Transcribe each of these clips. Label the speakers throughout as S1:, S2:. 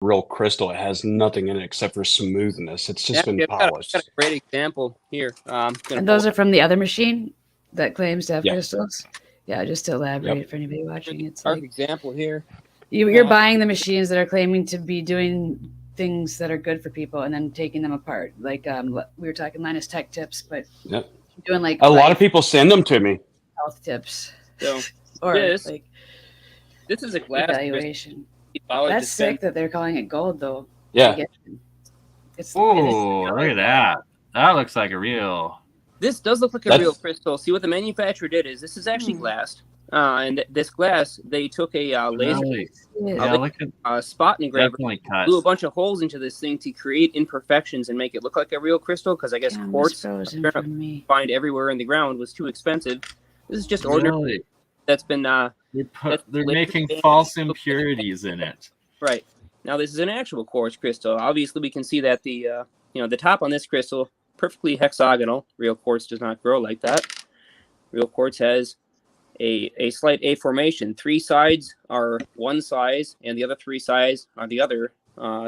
S1: real crystal. It has nothing in it except for smoothness. It's just been polished.
S2: I've got a great example here.
S3: And those are from the other machine that claims to have
S1: Yeah.
S3: crystals? Yeah, just to elaborate for anybody watching. It's
S2: our
S3: like
S2: example here.
S3: you're buying the machines that are claiming to be doing things that are good for people and then taking them apart. Like we were talking Linus Tech Tips, but doing like
S1: a lot of people send them to me.
S3: Health tips.
S2: So
S3: or
S2: this is a glass
S3: evaluation. That's sick that they're calling it gold, though.
S1: Yeah.
S4: Oh, look at that. That looks like a real.
S2: This does look like a real crystal. See, what the manufacturer did is this is actually glass. And this glass, they took a laser spot engraver, blew a bunch of holes into this thing to create imperfections and make it look like a real crystal, because I guess quartz find everywhere in the ground was too expensive. This is just ordinary. That's been
S4: they're making false impurities in it.
S2: Right. Now this is an actual quartz crystal. Obviously we can see that the the top on this crystal perfectly hexagonal. Real quartz does not grow like that. Real quartz has a slight A formation. 3 sides are one size and the other 3 sides are the other.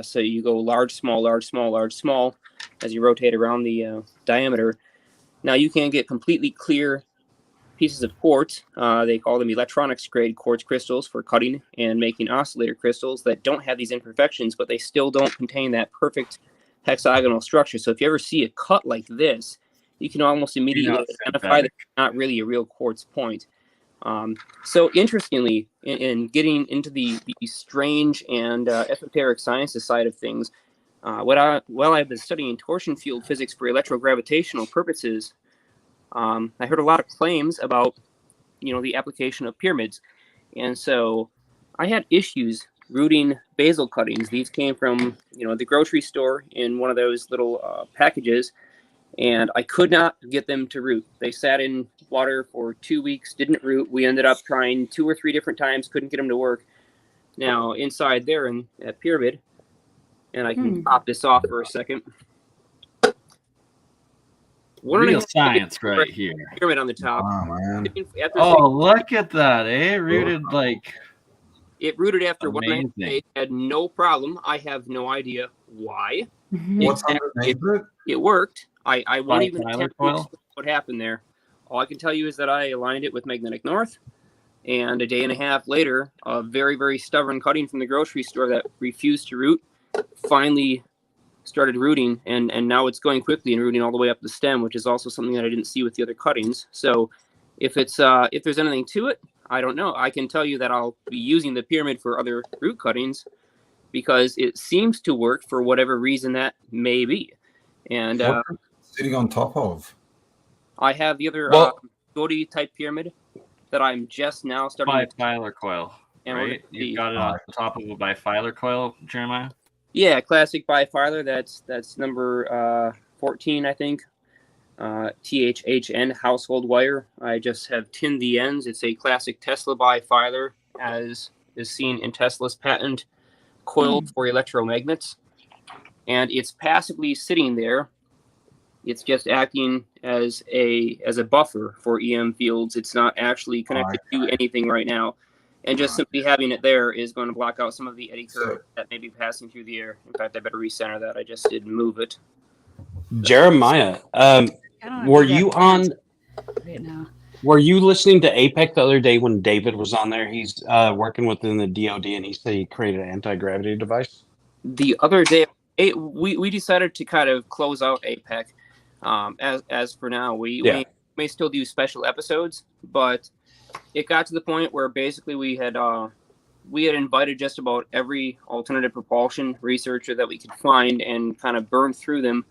S2: So you go large, small, large, small, large, small as you rotate around the diameter. Now you can get completely clear pieces of quartz. They call them electronics grade quartz crystals for cutting and making oscillator crystals that don't have these imperfections, but they still don't contain that perfect hexagonal structure. So if you ever see a cut like this, you can almost immediately identify that it's not really a real quartz point. So interestingly, in getting into the strange and esoteric sciences side of things, while I've been studying torsion field physics for electrogravitational purposes, I heard a lot of claims about, the application of pyramids. And so I had issues rooting basil cuttings. These came from, the grocery store in one of those little packages, and I could not get them to root. They sat in water for 2 weeks, didn't root. We ended up trying 2 or 3 different times, couldn't get them to work. Now, inside there in that pyramid, and I can pop this off for a second.
S4: Real science right here.
S2: Pyramid on the top.
S4: Oh, look at that, eh? Rooted like...
S2: It rooted after 1 night. It had no problem. I have no idea why.
S5: What's underneath it?
S2: It worked. I won't even attempt what happened there. All I can tell you is that I aligned it with magnetic north, and a day and a half later, a very, very stubborn cutting from the grocery store that refused to root finally started rooting, and now it's going quickly and rooting all the way up the stem, which is also something that I didn't see with the other cuttings. So if there's anything to it, I don't know. I can tell you that I'll be using the pyramid for other root cuttings because it seems to work for whatever reason that may be. And
S5: sitting on top of,
S2: I have the other Godi type pyramid that I'm just now starting.
S4: Bifilar coil, right? You got it on the top of a bifilar coil, Jeremiah.
S2: Yeah, classic bifilar. That's number 14, I think. THHN household wire. I just have tinned the ends. It's a classic Tesla bifilar, as is seen in Tesla's patent coil for electromagnets, and it's passively sitting there. It's just acting as a buffer for EM fields. It's not actually connected to anything right now. And just simply having it there is going to block out some of the eddy current that may be passing through the air. In fact, I better recenter that. I just did move it.
S1: Jeremiah, were you on?
S3: Right now.
S1: Were you listening to APEC the other day when David was on there? He's working within the DoD, and he said he created an anti-gravity device.
S2: The other day, we decided to kind of close out APEC. As for now, we may still do special episodes, but it got to the point where basically we had invited just about every alternative propulsion researcher that we could find and kind of burned through them.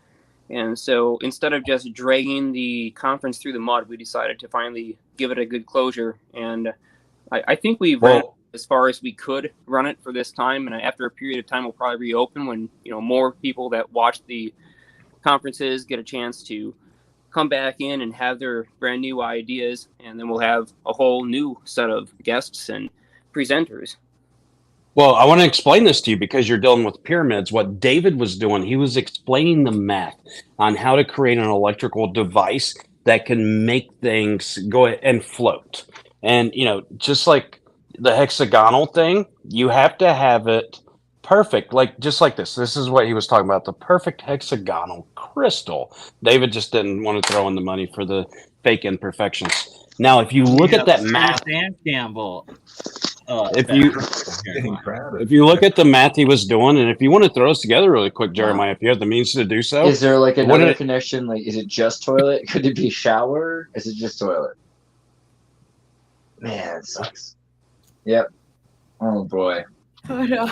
S2: And so instead of just dragging the conference through the mud, we decided to finally give it a good closure. And I think we've run as far as we could run it for this time. And after a period of time, we'll probably reopen when more people that watch the conferences get a chance to come back in and have their brand new ideas. And then we'll have a whole new set of guests and presenters.
S1: Well, I want to explain this to you because you're dealing with pyramids. What David was doing, he was explaining the math on how to create an electrical device that can make things go and float. And, just like the hexagonal thing, you have to have it perfect, like just like this. This is what he was talking about, the perfect hexagonal crystal. David just didn't want to throw in the money for the fake imperfections. Now, if you look at that math,
S4: Dan Campbell.
S1: if you look at the math he was doing, and if you want to throw us together really quick, Jeremiah, if you have the means to do so.
S6: Is there like another connection? Like, is it just toilet? Could it be shower? Is it just toilet? Man, it sucks. Yep. Oh boy.
S3: Oh, no.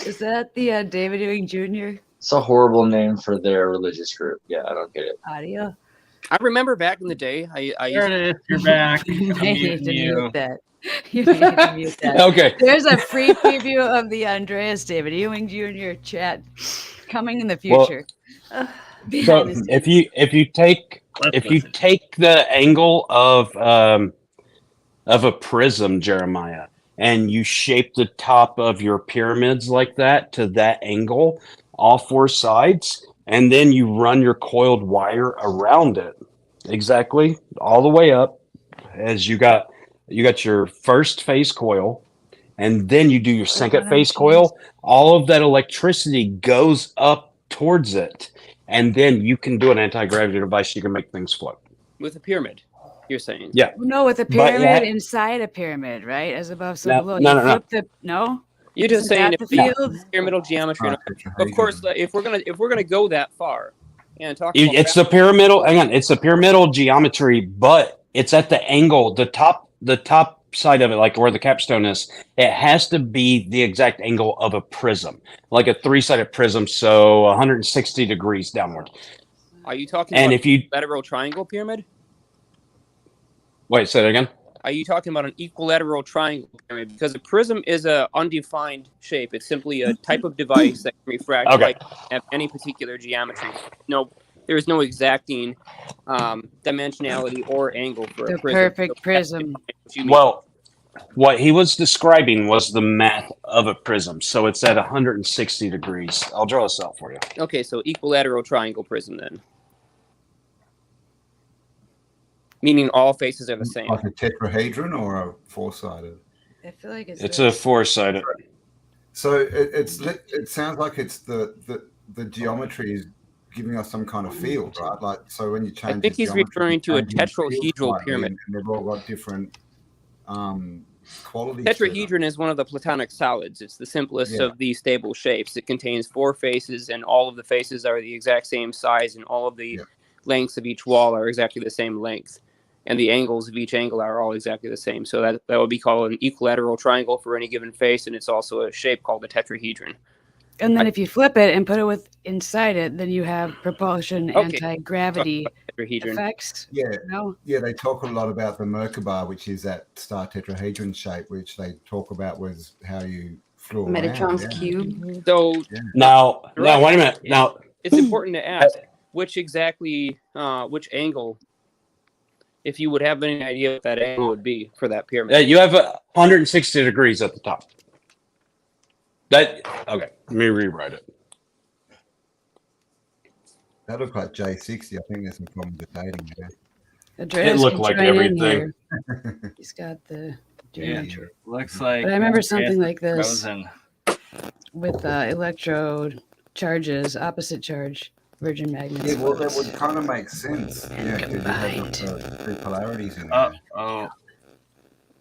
S3: Is that the David Ewing Jr.?
S6: It's a horrible name for their religious group. Yeah, I don't get it.
S3: Audio?
S2: I remember back in the day,
S4: There it is. You're back.
S3: You need to mute that. You need to mute that.
S1: Okay.
S3: There's a free preview of the Andreas David Ewing Jr. chat coming in the future.
S1: So if you take the angle of a prism, Jeremiah, and you shape the top of your pyramids like that to that angle, all four sides, and then you run your coiled wire around it, exactly all the way up, as you got your first phase coil, and then you do your second phase coil. All of that electricity goes up towards it, and then you can do an anti-gravity device. You can make things float
S2: with a pyramid. You're saying?
S1: Yeah.
S3: No, with a pyramid inside a pyramid, right? As above, so below. No.
S2: You're just saying if
S3: the
S2: pyramidal geometry. Of course, if we're gonna go that far and talk,
S1: it's the pyramidal. Hang on, it's the pyramidal geometry, but it's at the angle, the top side of it, like where the capstone is. It has to be the exact angle of a prism, like a three-sided prism, so 160 degrees downward.
S2: Are you talking?
S1: And
S2: about
S1: if you
S2: lateral triangle pyramid?
S1: Wait, say that again.
S2: Are you talking about an equilateral triangle pyramid? Because a prism is a undefined shape. It's simply a type of device that can refract light at any particular geometry. No, there is no exacting dimensionality or angle for a prism.
S3: Perfect prism.
S1: Well, what he was describing was the math of a prism. So it's at 160 degrees. I'll draw this out for you.
S2: Okay, so equilateral triangle prism then. Meaning all faces are the same.
S5: Like a tetrahedron or a four-sided?
S3: I feel like
S1: it's a four-sided.
S5: So it sounds like it's the geometry is giving us some kind of field, right? Like, so when you change,
S2: I think he's referring to a tetrahedral pyramid.
S5: And they've all got different qualities.
S2: Tetrahedron is one of the platonic solids. It's the simplest of these stable shapes. It contains four faces, and all of the faces are the exact same size, and all of the lengths of each wall are exactly the same length. And the angles of each angle are all exactly the same. So that would be called an equilateral triangle for any given face, and it's also a shape called a tetrahedron.
S3: And then if you flip it and put it inside it, then you have propulsion, anti-gravity effects.
S5: Yeah, they talk a lot about the Merkaba, which is that star tetrahedron shape, which they talk about was how you flew around.
S7: Metatron's cube.
S2: So
S1: now, wait a minute. Now
S2: it's important to ask which angle. If you would have any idea what that angle would be for that pyramid.
S1: You have 160 degrees at the top. Okay, let me rewrite it.
S5: That looked like J60. I think there's some problems with dating there.
S1: It looked like everything.
S3: He's got the
S4: geometry. Looks like.
S3: But I remember something like this with electrode charges, opposite charge. Virgin magnets.
S5: Yeah, well, that would kind of make sense. Because you have three polarities in there.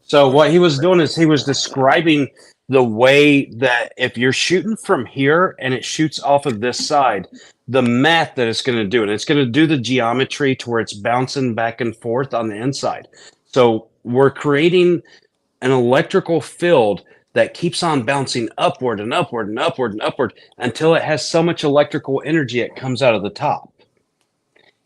S1: So what he was doing is he was describing the way that if you're shooting from here and it shoots off of this side, the math that it's going to do, and it's going to do the geometry to where it's bouncing back and forth on the inside. So we're creating an electrical field that keeps on bouncing upward and upward and upward and upward until it has so much electrical energy it comes out of the top.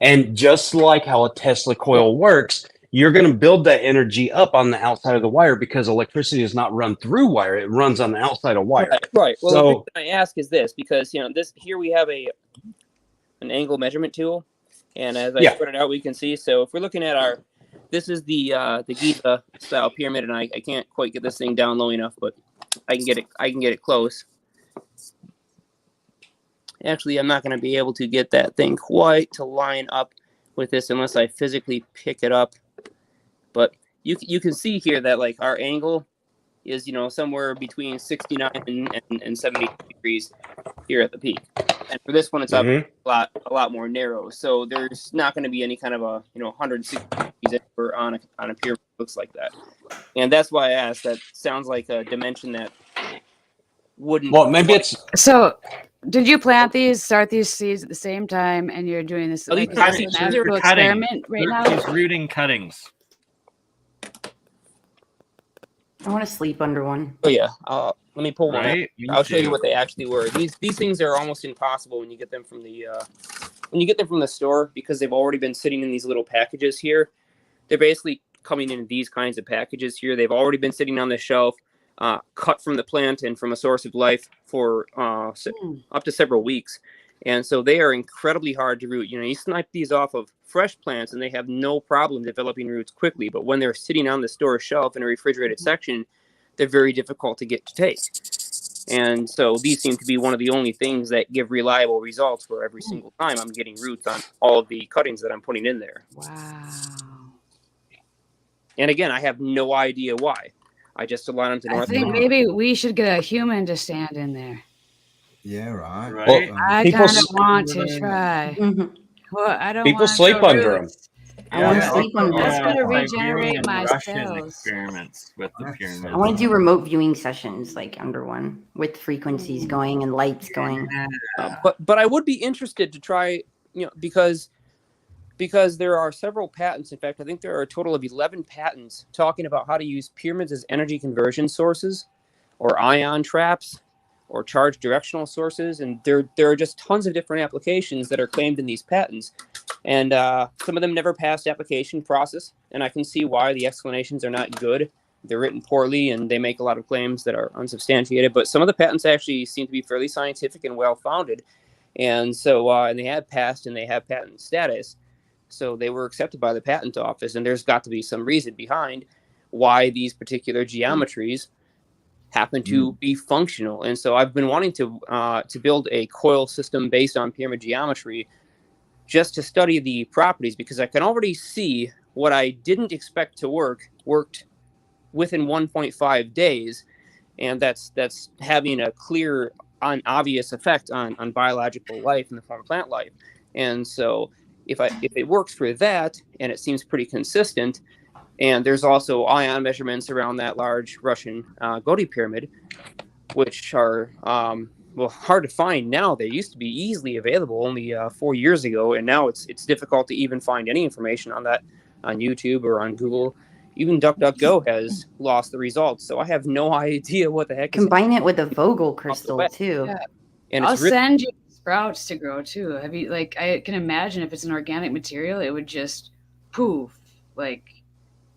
S1: And just like how a Tesla coil works, you're going to build that energy up on the outside of the wire because electricity does not run through wire; it runs on the outside of wire.
S2: Right. Well, the thing I ask is this, because this here we have an angle measurement tool, and as I put it out, we can see. So if we're looking at this is the Giza style pyramid, and I can't quite get this thing down low enough, but I can get it close. Actually, I'm not going to be able to get that thing quite to line up with this unless I physically pick it up. But you can see here that like our angle is, somewhere between 69 and 70 degrees here at the peak. And for this one, it's up a lot more narrow. So there's not going to be any kind of a 160 degrees on a pyramid that looks like that. And that's why I asked. That sounds like a dimension that wouldn't.
S1: Well, maybe it's
S3: so. Did you start these seeds at the same time, and you're doing this like
S4: These are
S3: actual experiment right now?
S4: He's rooting cuttings.
S7: I want to sleep under one.
S2: Oh yeah, let me pull one.
S4: Right?
S2: I'll show you what they actually were. These things are almost impossible when you get them from the store, because they've already been sitting in these little packages here. They're basically coming in these kinds of packages here. They've already been sitting on the shelf, cut from the plant and from a source of life for up to several weeks. And so they are incredibly hard to root. You snipe these off of fresh plants and they have no problem developing roots quickly. But when they're sitting on the store shelf in a refrigerated section, they're very difficult to get to take. And so these seem to be one of the only things that give reliable results where every single time I'm getting roots on all of the cuttings that I'm putting in there.
S3: Wow.
S2: And again, I have no idea why. I just allowed them to
S3: I think maybe we should get a human to stand in there.
S5: Yeah, right.
S1: Well,
S3: I kind of want to try. Well, I don't.
S1: People sleep under them.
S7: I want to sleep under
S3: That's
S7: them.
S3: going to regenerate my
S4: Russian
S3: cells.
S4: experiments with the pyramid.
S7: I want to do remote viewing sessions like under one with frequencies going and lights going.
S2: But I would be interested to try, because there are several patents. In fact, I think there are a total of 11 patents talking about how to use pyramids as energy conversion sources, or ion traps, or charge directional sources. And there are just tons of different applications that are claimed in these patents. And some of them never passed application process. And I can see why. The explanations are not good. They're written poorly and they make a lot of claims that are unsubstantiated. But some of the patents actually seem to be fairly scientific and well-founded. And so and they have passed and they have patent status. So they were accepted by the patent office. And there's got to be some reason behind why these particular geometries happen to be functional. And so I've been wanting to build a coil system based on pyramid geometry just to study the properties, because I can already see what I didn't expect to worked within 1.5 days. And that's having a clear, obvious effect on biological life in the form of plant life. And so if it works for that, and it seems pretty consistent, and there's also ion measurements around that large Russian Godi pyramid, which are hard to find now. They used to be easily available only 4 years ago, and now it's difficult to even find any information on that on YouTube or on Google. Even DuckDuckGo has lost the results, so I have no idea what the heck.
S7: Combine it with a Vogel crystal too.
S3: Yeah.
S2: And
S3: I'll send you sprouts to grow too. Have you I can imagine if it's an organic material, it would just poof like.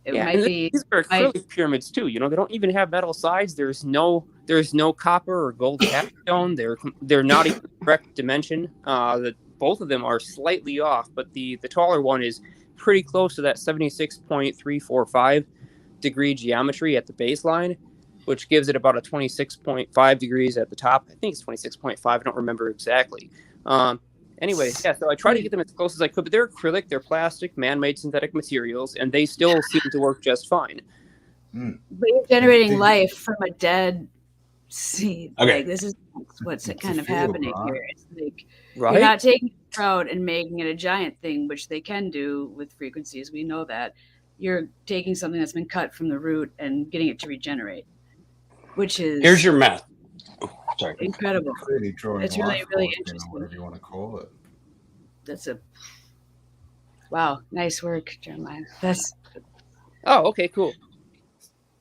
S3: It might be.
S2: These are acrylic pyramids too. They don't even have metal sides. There's no copper or gold capstone. They're not even the correct dimension. That both of them are slightly off, but the taller one is pretty close to that 76.345 degree geometry at the baseline, which gives it about a 26.5 degrees at the top. I think it's 26.5. I don't remember exactly. Anyways, so I tried to get them as close as I could, but they're acrylic, they're plastic, man-made synthetic materials, and they still seem to work just fine.
S3: But you're generating life from a dead seed.
S1: Okay.
S3: Like, this is what's kind of happening here. It's like
S2: Right?
S3: you're not taking a sprout and making it a giant thing, which they can do with frequencies. We know that. You're taking something that's been cut from the root and getting it to regenerate, which is
S1: here's your math. Oh, sorry.
S3: incredible. It's really interesting.
S5: Whatever you want to call it.
S3: That's wow, nice work, Jeremiah.
S2: Okay, cool.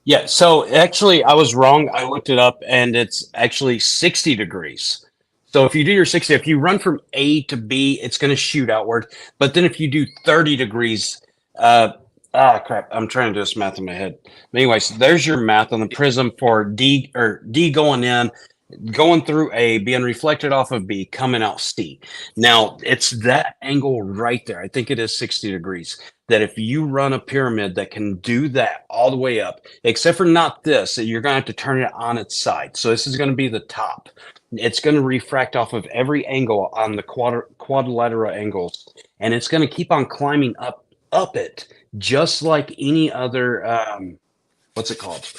S1: Yeah, so actually I was wrong. I looked it up and it's actually 60 degrees. So if you do your 60, if you run from A to B, it's going to shoot outward. But then if you do 30 degrees, crap, I'm trying to do this math in my head. But anyways, there's your math on the prism for D going in, going through A, being reflected off of B, coming out C. Now, it's that angle right there. I think it is 60 degrees. That if you run a pyramid that can do that all the way up, except for not this, you're going to have to turn it on its side. So this is going to be the top. It's going to refract off of every angle on the quadrilateral angles. And it's going to keep on climbing up it, just like any other, what's it called?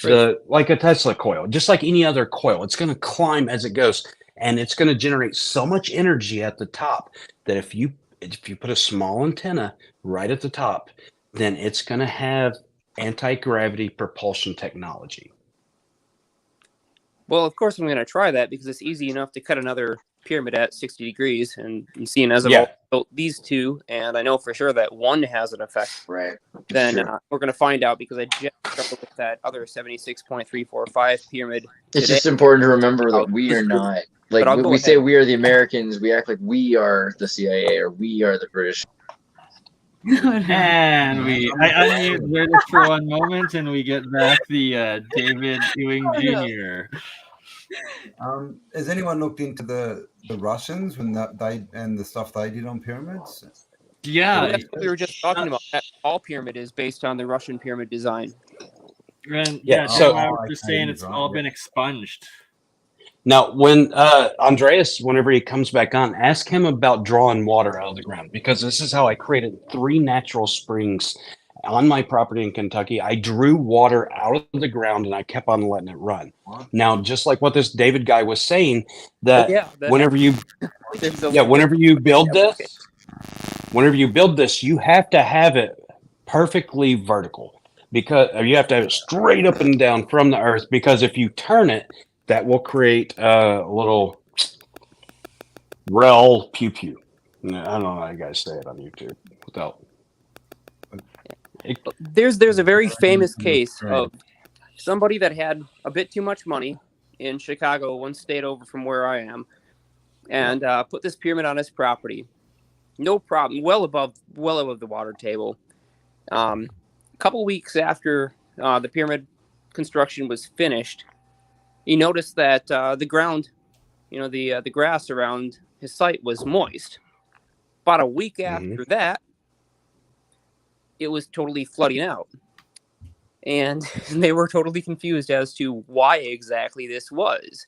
S1: like a Tesla coil, just like any other coil. It's going to climb as it goes, and it's going to generate so much energy at the top that if you put a small antenna right at the top, then it's going to have anti-gravity propulsion technology.
S2: Well, of course I'm going to try that because it's easy enough to cut another pyramid at 60 degrees, and seeing as I've built these two, and I know for sure that one has an effect,
S6: right?
S2: Then we're going to find out because I just started with that other 76.345 pyramid.
S6: It's just important to remember that we are not, like, we say we are the Americans, we act like we are the CIA or we are the British.
S8: And I unmute British for one moment, and we get back the David Ewing Jr.
S5: Has anyone looked into the Russians when they and the stuff they did on pyramids?
S2: Yeah, that's what we were just talking about. That all pyramid is based on the Russian pyramid design.
S8: And so I was just saying it's all been expunged.
S1: Now, when Andreas, whenever he comes back on, ask him about drawing water out of the ground, because this is how I created 3 natural springs on my property in Kentucky. I drew water out of the ground and I kept on letting it run. Now, just like what this David guy was saying, that whenever you build this, you have to have it perfectly vertical, because you have to have it straight up and down from the earth, because if you turn it, that will create a little rel pew pew. I don't know how you guys say it on YouTube without.
S2: There's a very famous case of somebody that had a bit too much money in Chicago, one state over from where I am, and put this pyramid on his property. No problem, well above the water table. A couple weeks after the pyramid construction was finished, he noticed that the ground, the grass around his site was moist. About a week after that, it was totally flooding out. And they were totally confused as to why exactly this was.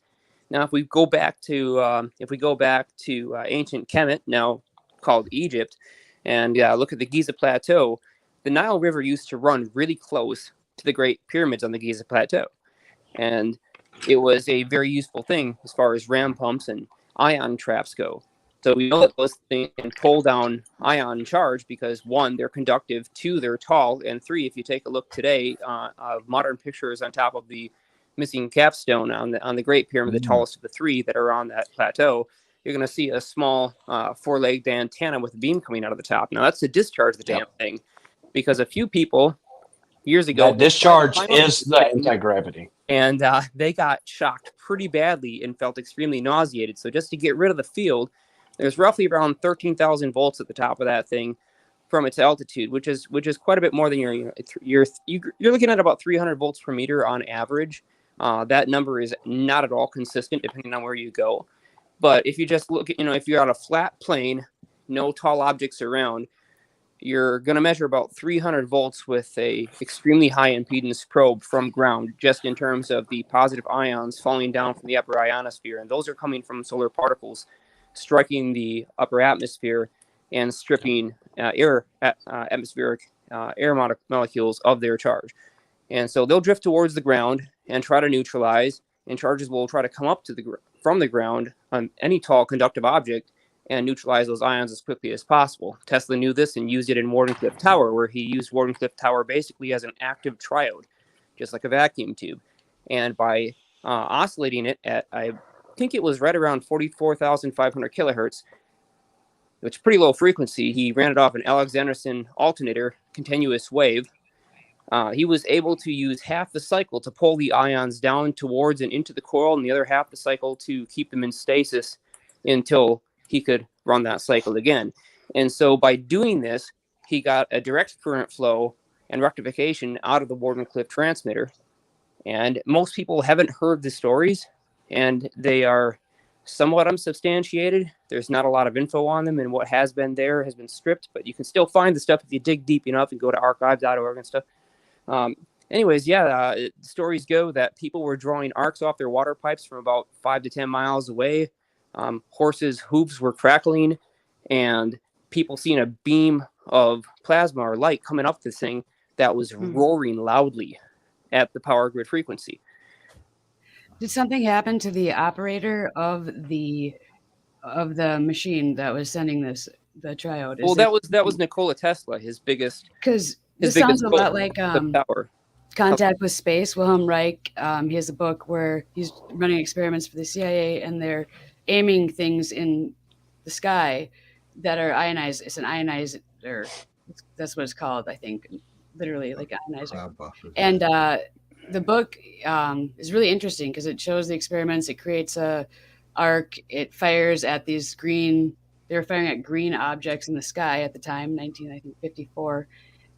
S2: Now, if we go back to ancient Kemet, now called Egypt, and look at the Giza Plateau, the Nile River used to run really close to the Great Pyramids on the Giza Plateau. And it was a very useful thing as far as ram pumps and ion traps go. So we know that those things can pull down ion charge because 1, they're conductive, 2, they're tall, and 3, if you take a look today of modern pictures on top of the missing capstone on the Great Pyramid, the tallest of the 3 that are on that plateau, you're going to see a small 4-legged antenna with a beam coming out of the top. Now that's to discharge the damn thing, because a few people years ago,
S1: that discharge is the anti-gravity,
S2: and they got shocked pretty badly and felt extremely nauseated. So just to get rid of the field, there's roughly around 13,000 volts at the top of that thing from its altitude, which is quite a bit more than you're looking at about 300 volts per meter on average. That number is not at all consistent depending on where you go. But if you just look at, if you're on a flat plane, no tall objects around, you're going to measure about 300 volts with a extremely high impedance probe from ground, just in terms of the positive ions falling down from the upper ionosphere. And those are coming from solar particles striking the upper atmosphere and stripping atmospheric air molecules of their charge. And so they'll drift towards the ground and try to neutralize, and charges will try to come up from the ground on any tall conductive object and neutralize those ions as quickly as possible. Tesla knew this and used it in Wardenclyffe Tower, where he used Wardenclyffe Tower basically as an active triode, just like a vacuum tube. And by oscillating it at, I think it was right around 44,500 kilohertz, which is pretty low frequency, he ran it off an Alexanderson alternator, continuous wave. He was able to use half the cycle to pull the ions down towards and into the coil, and the other half the cycle to keep them in stasis until he could run that cycle again. And so by doing this, he got a direct current flow and rectification out of the Wardenclyffe transmitter. And most people haven't heard the stories, and they are somewhat unsubstantiated. There's not a lot of info on them, and what has been there has been stripped, but you can still find the stuff if you dig deep enough and go to archive.org and stuff. Stories go that people were drawing arcs off their water pipes from about 5 to 10 miles away. Horses' hooves were crackling, and people seeing a beam of plasma or light coming up this thing that was roaring loudly. at the power grid frequency.
S3: Did something happen to the operator of the machine that was sending the triode?
S2: Well, that was Nikola Tesla, his biggest.
S3: Because this sounds a lot like
S2: power.
S3: Contact with Space. Wilhelm Reich, he has a book where he's running experiments for the CIA, and they're aiming things in the sky that are ionized. It's an ionizer. That's what it's called, I think. Literally, like ionizer. And the book is really interesting because it shows the experiments. It creates a arc. It fires at these green. They were firing at green objects in the sky at the time, 1954.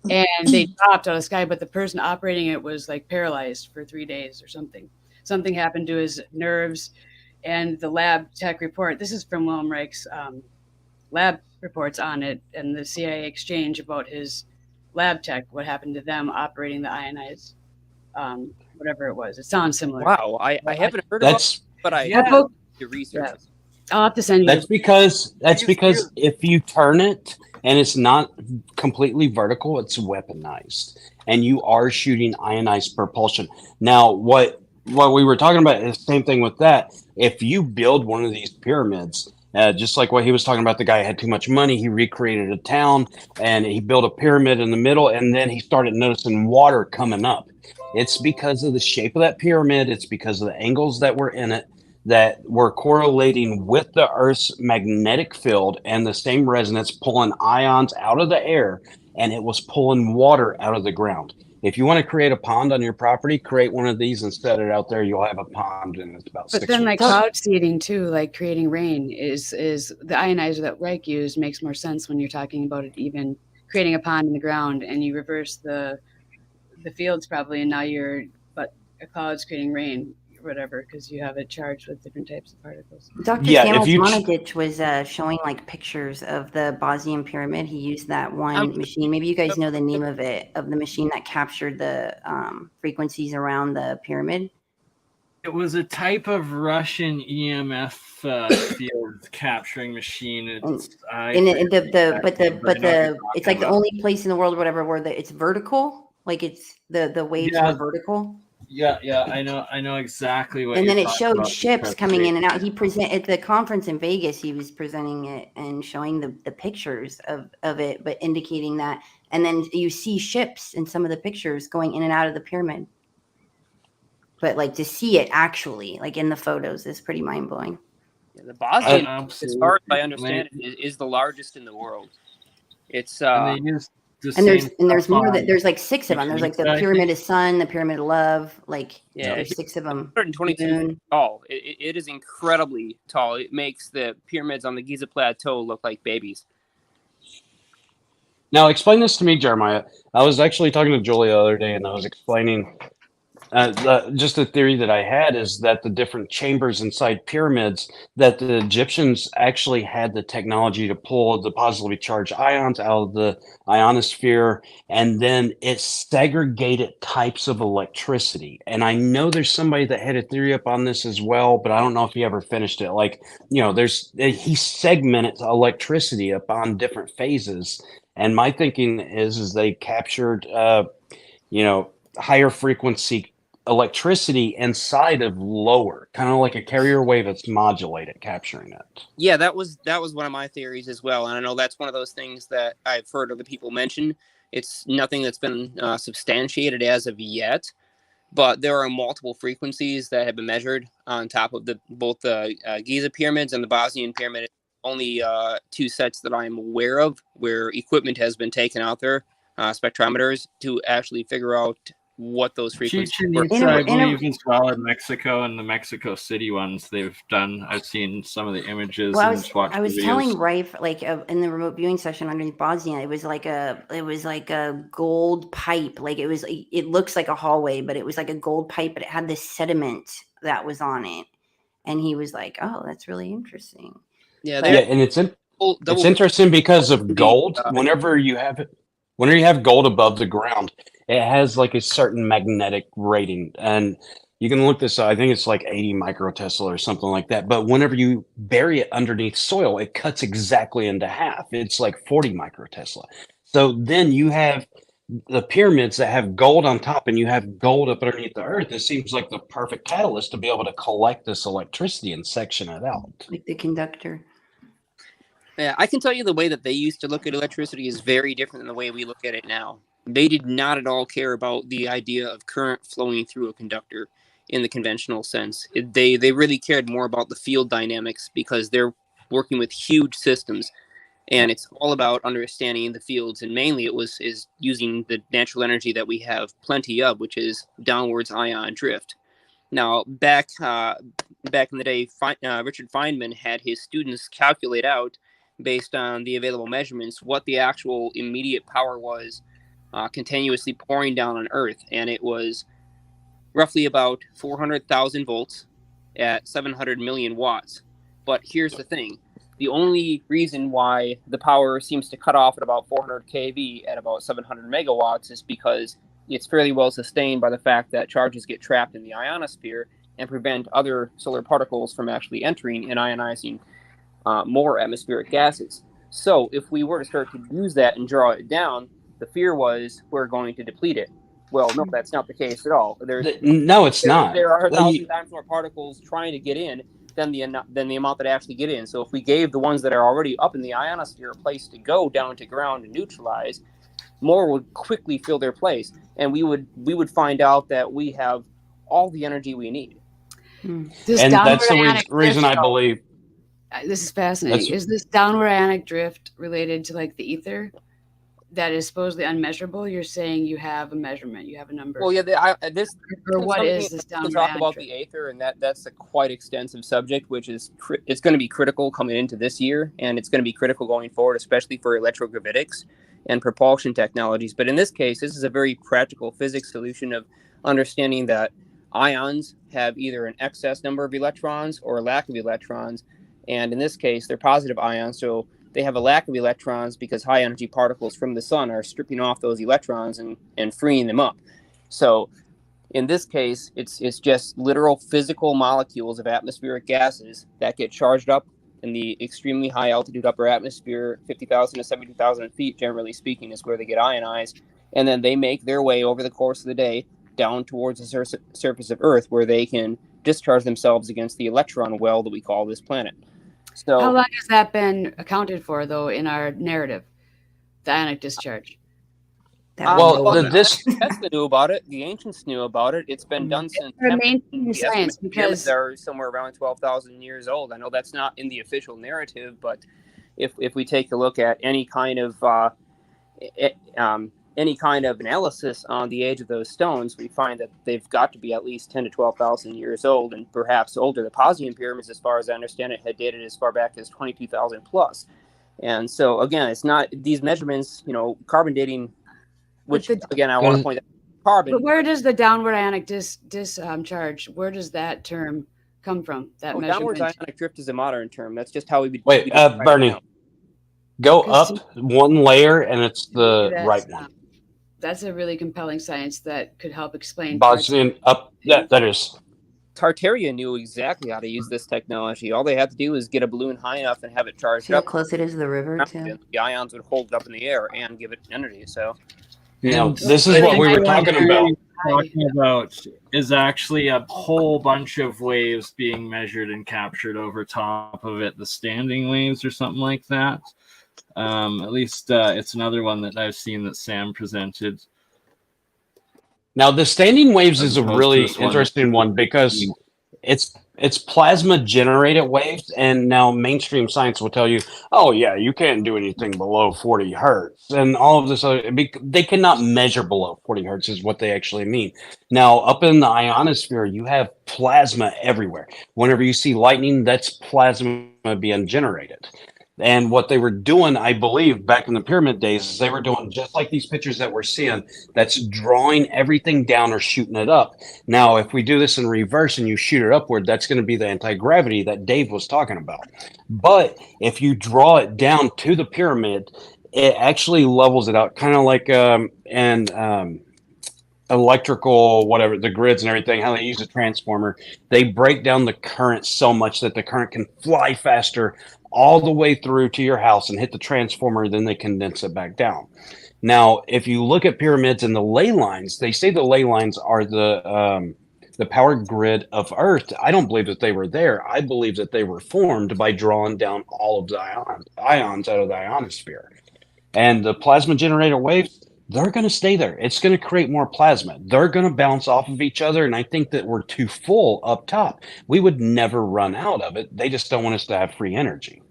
S3: And they dropped out of the sky, but the person operating it was like paralyzed for 3 days or something. Something happened to his nerves, and the lab tech report. This is from Wilhelm Reich's lab reports on it, and the CIA exchange about his lab tech. What happened to them operating the ionized, whatever it was. It sounds similar.
S2: Wow, I haven't heard of it, but I have to research.
S3: Yeah. I'll have to send you.
S1: That's because if you turn it and it's not completely vertical, it's weaponized, and you are shooting ionized propulsion. Now, what we were talking about is the same thing with that. If you build one of these pyramids, just like what he was talking about, the guy had too much money, he recreated a town, and he built a pyramid in the middle, and then he started noticing water coming up. It's because of the shape of that pyramid. It's because of the angles that were in it, that were correlating with the Earth's magnetic field and the same resonance pulling ions out of the air, and it was pulling water out of the ground. If you want to create a pond on your property, create one of these and set it out there. You'll have a pond, and it's about 6
S3: But then,
S1: weeks.
S3: like cloud seeding too, like creating rain, is the ionizer that Reich used makes more sense when you're talking about it. Even creating a pond in the ground, and you reverse the fields probably, and now a cloud's creating rain. Whatever, because you have it charged with different types of particles.
S7: Dr. Samuels-Monadich was showing like pictures of the Bosnian pyramid. He used that one machine. Maybe you guys know the name of it, of the machine that captured the frequencies around the pyramid.
S8: It was a type of Russian EMF field capturing machine. It's like the only place in the world, or whatever, where it's vertical. Like it's the waves are vertical. Yeah, I know exactly what.
S7: And then it showed ships coming in and out. He at the conference in Vegas. He was presenting it and showing the pictures of it, but indicating that. And then you see ships in some of the pictures going in and out of the pyramid. But like to see it actually, like in the photos, is pretty mind blowing.
S2: Yeah, the Bosnian, as far as I understand it, is the largest in the world. It's
S8: and they used.
S7: There's more. There's like 6 of them. There's like the Pyramid of Sun, the Pyramid of Love. Like there's 6 of them.
S2: 122 feet tall. It is incredibly tall. It makes the pyramids on the Giza Plateau look like babies.
S1: Now, explain this to me, Jeremiah. I was actually talking to Julie the other day, and I was explaining just a theory that I had is that the different chambers inside pyramids, that the Egyptians actually had the technology to pull the positively charged ions out of the ionosphere, and then it segregated types of electricity. And I know there's somebody that had a theory up on this as well, but I don't know if he ever finished it. Like, he segmented electricity up on different phases. And my thinking is they captured, higher frequency electricity inside of lower, kind of like a carrier wave that's modulated, capturing it.
S2: Yeah, that was one of my theories as well, and I know that's one of those things that I've heard other people mention. It's nothing that's been substantiated as of yet, but there are multiple frequencies that have been measured on top of both the Giza pyramids and the Bosnian pyramid. Only 2 sets that I'm aware of where equipment has been taken out there, spectrometers, to actually figure out what those frequencies were.
S8: I believe as well in Mexico, and the Mexico City ones they've done. I've seen some of the images.
S7: Well, I was telling Rife, like in the remote viewing session underneath Bosnia, it was like a gold pipe. Like it looks like a hallway, but it was like a gold pipe, but it had this sediment that was on it. And he was like, "Oh, that's really interesting."
S2: Yeah,
S1: and it's interesting because of gold. Whenever you have gold above the ground, it has like a certain magnetic rating, and you can look this up. I think it's like 80 microtesla or something like that. But whenever you bury it underneath soil, it cuts exactly into half. It's like 40 microtesla. So then you have the pyramids that have gold on top and you have gold up underneath the earth, it seems like the perfect catalyst to be able to collect this electricity and section it out.
S7: Like the conductor.
S2: Yeah, I can tell you the way that they used to look at electricity is very different than the way we look at it now. They did not at all care about the idea of current flowing through a conductor in the conventional sense. They really cared more about the field dynamics because they're working with huge systems, and it's all about understanding the fields. And mainly is using the natural energy that we have plenty of, which is downwards ion drift. Now, back in the day, Richard Feynman had his students calculate out, based on the available measurements, what the actual immediate power was continuously pouring down on Earth, and it was roughly about 400,000 volts at 700 million watts. But here's the thing. The only reason why the power seems to cut off at about 400 kV at about 700 megawatts is because it's fairly well sustained by the fact that charges get trapped in the ionosphere and prevent other solar particles from actually entering and ionizing more atmospheric gases. So if we were to start to use that and draw it down, the fear was we're going to deplete it. Well, no, that's not the case at all.
S1: No, it's not.
S2: There are 1,000 times more particles trying to get in than the amount that actually get in. So if we gave the ones that are already up in the ionosphere a place to go down to ground and neutralize, more would quickly fill their place, and we would find out that we have all the energy we need.
S1: And that's the reason I believe.
S3: This is fascinating. Is this downward ionic drift related to like the ether that is supposedly unmeasurable? You're saying you have a measurement, you have a number.
S2: Well, yeah.
S3: What is this downward
S2: talk
S3: ionic
S2: about
S3: drift?
S2: the ether, and that's a quite extensive subject, which is it's going to be critical coming into this year, and it's going to be critical going forward, especially for electrogravitics and propulsion technologies. But in this case, this is a very practical physics solution of understanding that ions have either an excess number of electrons or a lack of electrons. And in this case, they're positive ions, so they have a lack of electrons because high energy particles from the sun are stripping off those electrons and freeing them up. So in this case, it's just literal physical molecules of atmospheric gases that get charged up in the extremely high altitude upper atmosphere, 50,000 to 70,000 feet, generally speaking, is where they get ionized. And then they make their way over the course of the day down towards the surface of Earth, where they can discharge themselves against the electron well that we call this planet. So,
S3: how long has that been accounted for, though, in our narrative, the ionic discharge?
S2: Tesla knew about it. The ancients knew about it. It's been done since
S3: science, because
S2: they're somewhere around 12,000 years old. I know that's not in the official narrative, but if we take a look at any kind of analysis on the age of those stones, we find that they've got to be at least 10 to 12,000 years old, and perhaps older. The Posian pyramids, as far as I understand it, had dated as far back as 22,000 plus. And so, again, it's not these measurements, carbon dating, which, again, I want to point out, carbon.
S3: But where does the downward ionic discharge, where does that term come from, that measurement?
S2: Downward ionic drift is a modern term. That's just how we...
S1: Wait, Bernie, go up one layer, and it's the right one.
S3: That's a really compelling science that could help explain.
S1: Bosnian up, yeah, that is.
S2: Tartaria knew exactly how to use this technology. All they had to do is get a balloon high enough and have it charged up.
S7: How close it is to the river, too?
S2: The ions would hold it up in the air and give it energy. So,
S1: this is what we were talking about.
S4: Is actually a whole bunch of waves being measured and captured over top of it, the standing waves or something like that. At least it's another one that I've seen that Sam presented.
S1: Now, the standing waves is a really interesting one because it's plasma generated waves, and now mainstream science will tell you, oh yeah, you can't do anything below 40 hertz, and all of this. They cannot measure below 40 hertz is what they actually mean. Now, up in the ionosphere, you have plasma everywhere. Whenever you see lightning, that's plasma being generated. And what they were doing, I believe, back in the pyramid days, is they were doing just like these pictures that we're seeing, that's drawing everything down or shooting it up. Now, if we do this in reverse and you shoot it upward, that's going to be the anti-gravity that Dave was talking about. But if you draw it down to the pyramid, it actually levels it out, kind of like electrical, whatever, the grids and everything, how they use a transformer. They break down the current so much that the current can fly faster all the way through to your house and hit the transformer, then they condense it back down. Now, if you look at pyramids and the ley lines, they say the ley lines are the power grid of Earth. I don't believe that they were there. I believe that they were formed by drawing down all of the ions out of the ionosphere. And the plasma generator waves, they're going to stay there. It's going to create more plasma. They're going to bounce off of each other. And I think that we're too full up top. We would never run out of it. They just don't want us to have free energy.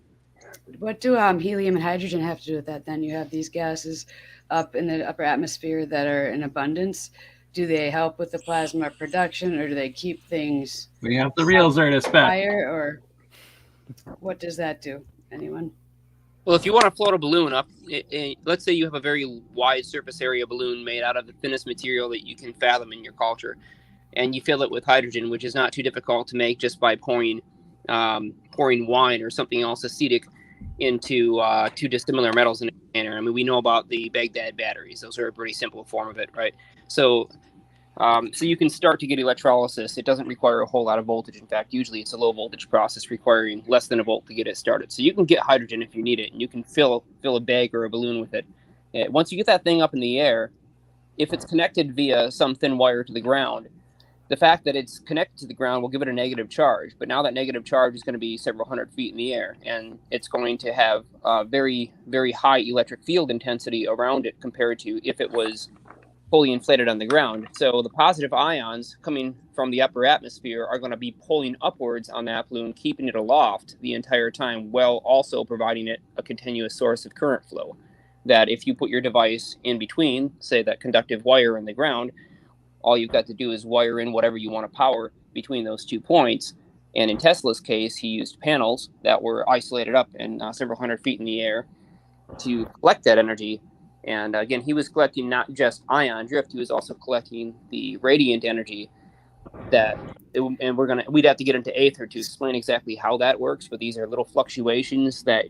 S3: What do helium and hydrogen have to do with that then? You have these gases up in the upper atmosphere that are in abundance. Do they help with the plasma production, or do they keep things?
S4: We have the real Zertis back.
S3: Higher, or what does that do? Anyone?
S2: Well, if you want to float a balloon up, let's say you have a very wide surface area balloon made out of the thinnest material that you can fathom in your culture, and you fill it with hydrogen, which is not too difficult to make just by pouring wine or something else acetic into two dissimilar metals in a container. I mean, we know about the Baghdad batteries; those are a pretty simple form of it, right? So you can start to get electrolysis. It doesn't require a whole lot of voltage. In fact, usually it's a low voltage process requiring less than a volt to get it started. So you can get hydrogen if you need it, and you can fill a bag or a balloon with it. Once you get that thing up in the air, if it's connected via some thin wire to the ground, the fact that it's connected to the ground will give it a negative charge. But now that negative charge is going to be several hundred feet in the air, and it's going to have very, very high electric field intensity around it compared to if it was fully inflated on the ground. So the positive ions coming from the upper atmosphere are going to be pulling upwards on that balloon, keeping it aloft the entire time, while also providing it a continuous source of current flow. That if you put your device in between, say that conductive wire in the ground, all you've got to do is wire in whatever you want to power between those 2 points. And in Tesla's case, he used panels that were isolated up and several hundred feet in the air to collect that energy. And again, he was collecting not just ion drift, he was also collecting the radiant energy we'd have to get into Aether to explain exactly how that works, but these are little fluctuations that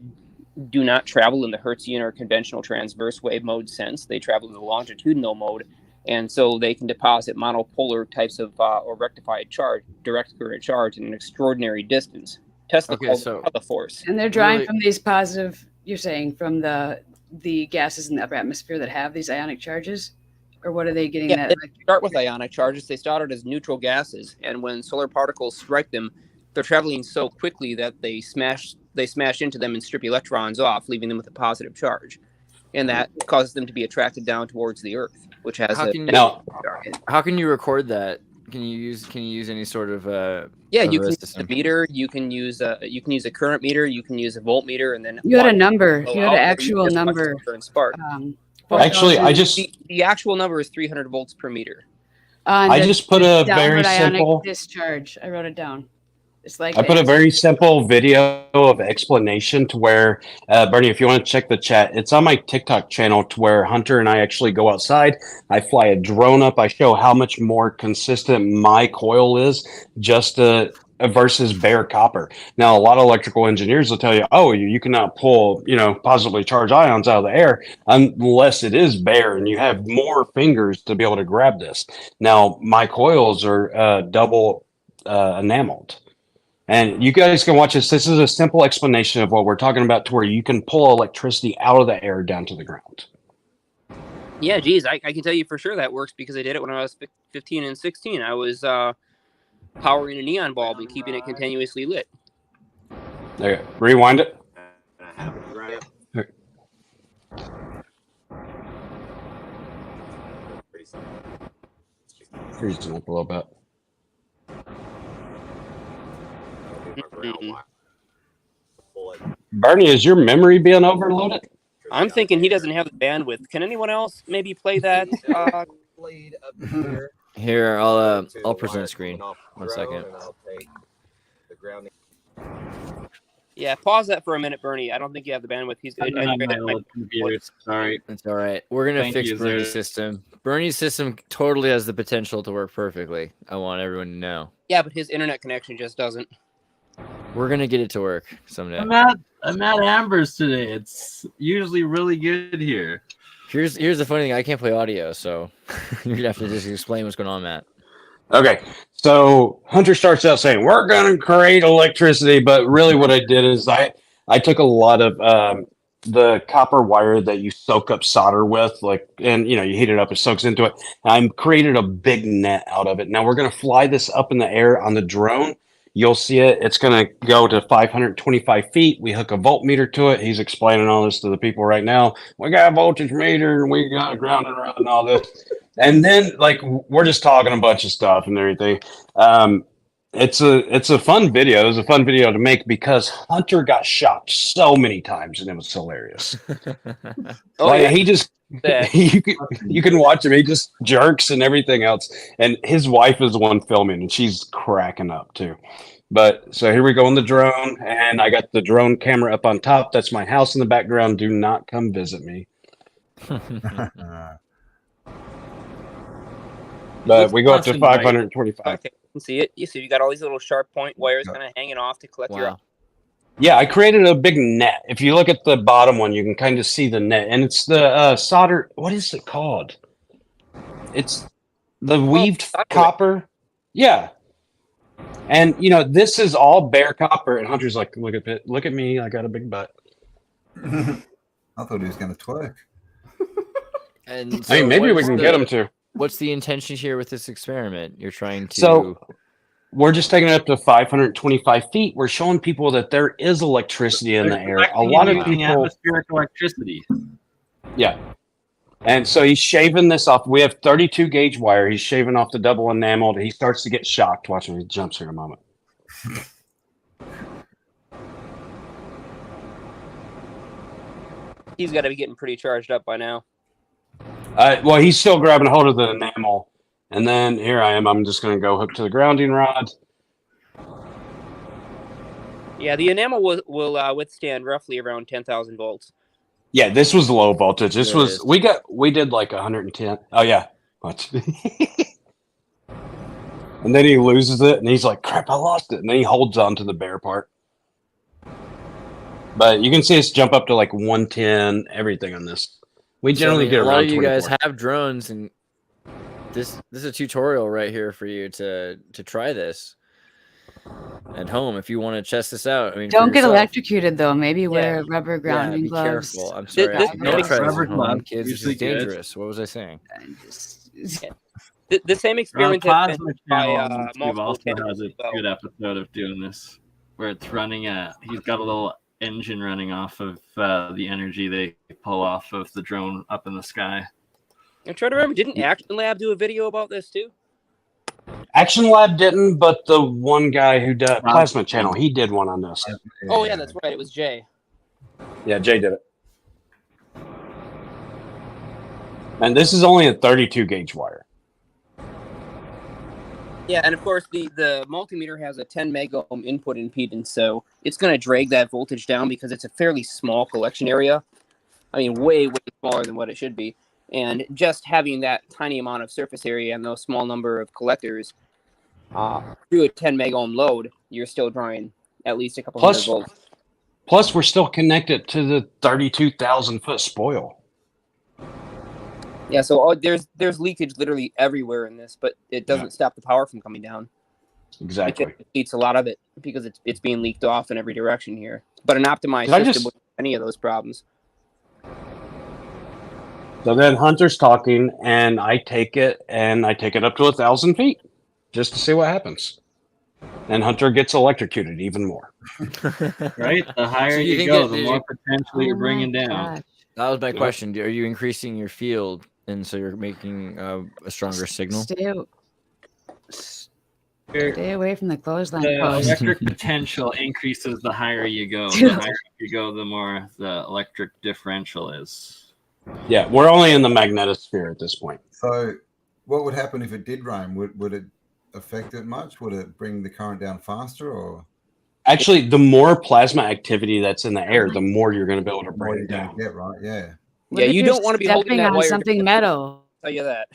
S2: do not travel in the Hertzian or conventional transverse wave mode sense. They travel in the longitudinal mode, and so they can deposit monopolar types of or rectified charge, direct current charge, in an extraordinary distance. Tesla calls it the force.
S3: And they're drawing from these positive, you're saying, from the gases in the upper atmosphere that have these ionic charges? Or what are they getting?
S2: Yeah, they start with ionic charges. They started as neutral gases, and when solar particles strike them, they're traveling so quickly that they smash into them and strip electrons off, leaving them with a positive charge. And that causes them to be attracted down towards the Earth, which has
S9: how can you record that? Can you use any sort of
S2: you can use the meter, you can use a current meter, you can use a voltmeter, and then
S3: you had a number, you had an actual number
S2: and spark.
S1: Actually,
S2: the actual number is 300 volts per meter.
S1: I just put a very simple
S3: discharge. I wrote it down. It's like
S1: I put a very simple video of explanation to where, Bernie, if you want to check the chat, it's on my TikTok channel to where Hunter and I actually go outside. I fly a drone up. I show how much more consistent my coil is just versus bare copper. Now, a lot of electrical engineers will tell you, oh, you cannot pull, positively charged ions out of the air unless it is bare and you have more fingers to be able to grab this. Now, my coils are double enameled. And you guys can watch this. This is a simple explanation of what we're talking about to where you can pull electricity out of the air down to the ground.
S2: Yeah, geez, I can tell you for sure that works because I did it when I was 15 and 16. I was powering a neon bulb and keeping it continuously lit.
S1: There, rewind it. Freezing up a little bit. Bernie, is your memory being overloaded?
S2: I'm thinking he doesn't have the bandwidth. Can anyone else maybe play that?
S9: Here, I'll present screen. 1 second.
S2: Yeah, pause that for a minute, Bernie. I don't think you have the bandwidth.
S9: Sorry, it's all right. We're gonna fix Bernie's system. Bernie's system totally has the potential to work perfectly. I want everyone to know.
S2: Yeah, but his internet connection just doesn't.
S9: We're gonna get it to work someday.
S4: I'm at Amber's today. It's usually really good here.
S9: Here's the funny thing. I can't play audio, so you're gonna have to just explain what's going on, Matt.
S1: Okay, so Hunter starts out saying we're gonna create electricity, but really what I did is I took a lot of the copper wire that you soak up solder with, like, and you heat it up, it soaks into it. I created a big net out of it. Now we're gonna fly this up in the air on the drone. You'll see it. It's gonna go to 525 feet. We hook a voltmeter to it. He's explaining all this to the people right now. We got a voltage meter and we got a ground and rod and all this. And then like we're just talking a bunch of stuff and everything. It's a fun video. It was a fun video to make because Hunter got shocked so many times and it was hilarious. He just you can watch him. He just jerks and everything else. And his wife is the one filming and she's cracking up too. But so here we go on the drone, and I got the drone camera up on top. That's my house in the background. Do not come visit me. But we go up to 525.
S2: Okay, you can see it. You see, you got all these little sharp point wires kind of hanging off to collect your.
S1: Yeah, I created a big net. If you look at the bottom one, you can kind of see the net, and it's the solder. What is it called? It's the weaved copper. Yeah, and this is all bare copper. And Hunter's like, look at me. I got a big butt.
S5: I thought he was going to twerk.
S9: And
S1: I mean, maybe we can get him to.
S9: What's the intention here with this experiment? You're trying to.
S1: So we're just taking it up to 525 feet. We're showing people that there is electricity in the air. A lot of people.
S4: Atmospheric electricity.
S1: Yeah. And so he's shaving this off. We have 32 gauge wire. He's shaving off the double enameled. He starts to get shocked. Watch him. He jumps here in a moment.
S2: He's got to be getting pretty charged up by now.
S1: Well, he's still grabbing a hold of the enamel. And then here I am. I'm just going to go hook to the grounding rod.
S2: Yeah, the enamel will withstand roughly around 10,000 volts.
S1: Yeah, this was low voltage. This was we did like 110. Oh yeah, watch. And then he loses it, and he's like, "Crap, I lost it." And then he holds on to the bare part. But you can see us jump up to like 110. Everything on this. We generally get around. A lot of you
S9: 24. Guys have drones, and this is a tutorial right here for you to try this at home if you want to test this out. I mean,
S3: don't get electrocuted though. Maybe wear rubber grounding gloves.
S9: Careful. I'm sorry. Don't try rubber gloves, kids. This is dangerous. What was I saying?
S2: The same experiment has been by
S4: multiple also has a good episode of doing this where it's running he's got a little engine running off of the energy they pull off of the drone up in the sky.
S2: I'm trying to remember, didn't Action Lab do a video about this too?
S1: Action Lab didn't, but the one guy who did Plasma Channel, he did one on this.
S2: Oh yeah, that's right. It was Jay.
S1: Yeah, Jay did it. And this is only a 32 gauge wire.
S2: Yeah, and of course the multimeter has a 10 megohm input impedance, so it's going to drag that voltage down because it's a fairly small collection area. I mean, way smaller than what it should be. And just having that tiny amount of surface area and those small number of collectors through a 10 megohm load, you're still drawing at least a couple hundred volts.
S1: Plus, we're still connected to the 32,000 foot spoil.
S2: Yeah, so there's leakage literally everywhere in this, but it doesn't stop the power from coming down.
S1: Exactly.
S2: It eats a lot of it because it's being leaked off in every direction here. But an optimized system wouldn't have any of those problems.
S1: So then Hunter's talking, and I take it up to 1,000 feet just to see what happens. And Hunter gets electrocuted even more.
S4: Right? The higher you go, the more potentially you're bringing down.
S9: That was my question. Are you increasing your field, and so you're making a stronger signal?
S3: Stay away from the clothesline.
S4: The electric potential increases the higher you go. The higher you go, the more the electric differential is.
S1: Yeah, we're only in the magnetosphere at this point.
S5: So what would happen if it did rain? Would it affect it much? Would it bring the current down faster, or?
S1: Actually, the more plasma activity that's in the air, the more you're going to be able to bring it down.
S5: Yeah, right. Yeah.
S2: Yeah, you don't want to be holding that
S3: on
S2: wire
S3: something metal.
S2: I'll tell you that.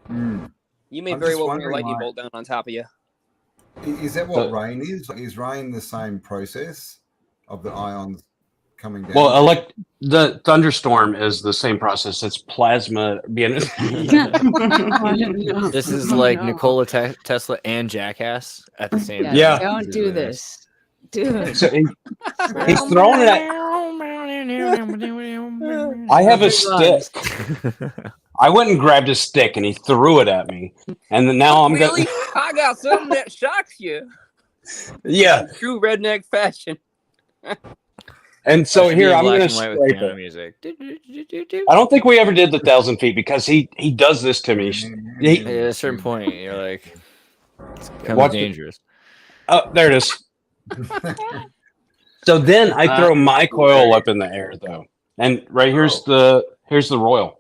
S5: Mm.
S2: You may very well bring a lightning bolt down on top of you.
S5: Is that what rain is? Is rain the same process of the ions coming down?
S1: Well, the thunderstorm is the same process. It's plasma being.
S9: This is like Nikola Tesla and Jackass at the same time.
S1: Yeah.
S3: Don't do this. Do it.
S1: So he's throwing it at. I have a stick. I went and grabbed a stick and he threw it at me, and then now I'm
S2: really?
S1: going.
S2: I got something that shocks you.
S1: Yeah,
S2: True redneck fashion.
S1: and so here I'm going to
S9: scrape
S1: scrape it.
S9: music.
S1: I don't think we ever did the 1,000 feet because he does this to me.
S9: At a certain point, you're like, it's kind
S1: Watch
S9: of dangerous.
S1: Oh, there it is. So then I throw my coil up in the air though, and right here's the royal.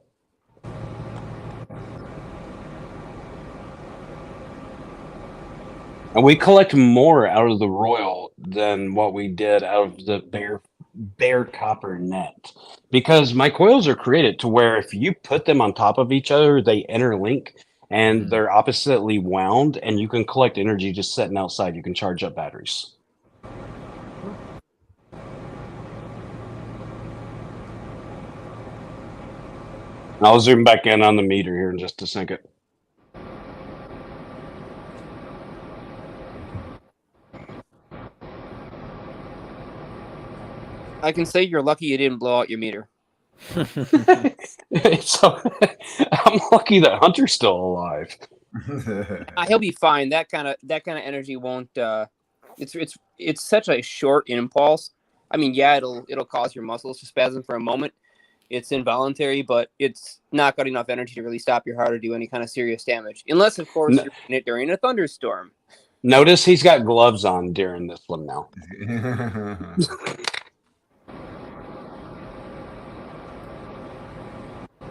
S1: And we collect more out of the royal than what we did out of the bare copper net, because my coils are created to where if you put them on top of each other, they interlink and they're oppositely wound, and you can collect energy just sitting outside. You can charge up batteries. I'll zoom back in on the meter here in just a second.
S2: I can say you're lucky you didn't blow out your meter.
S1: So I'm lucky that Hunter's still alive.
S2: He'll be fine. That kind of energy won't. It's such a short impulse. I mean, yeah, it'll cause your muscles to spasm for a moment. It's involuntary, but it's not got enough energy to really stop your heart or do any kind of serious damage, unless, of course, you're in it during a thunderstorm.
S1: Notice he's got gloves on during this one now.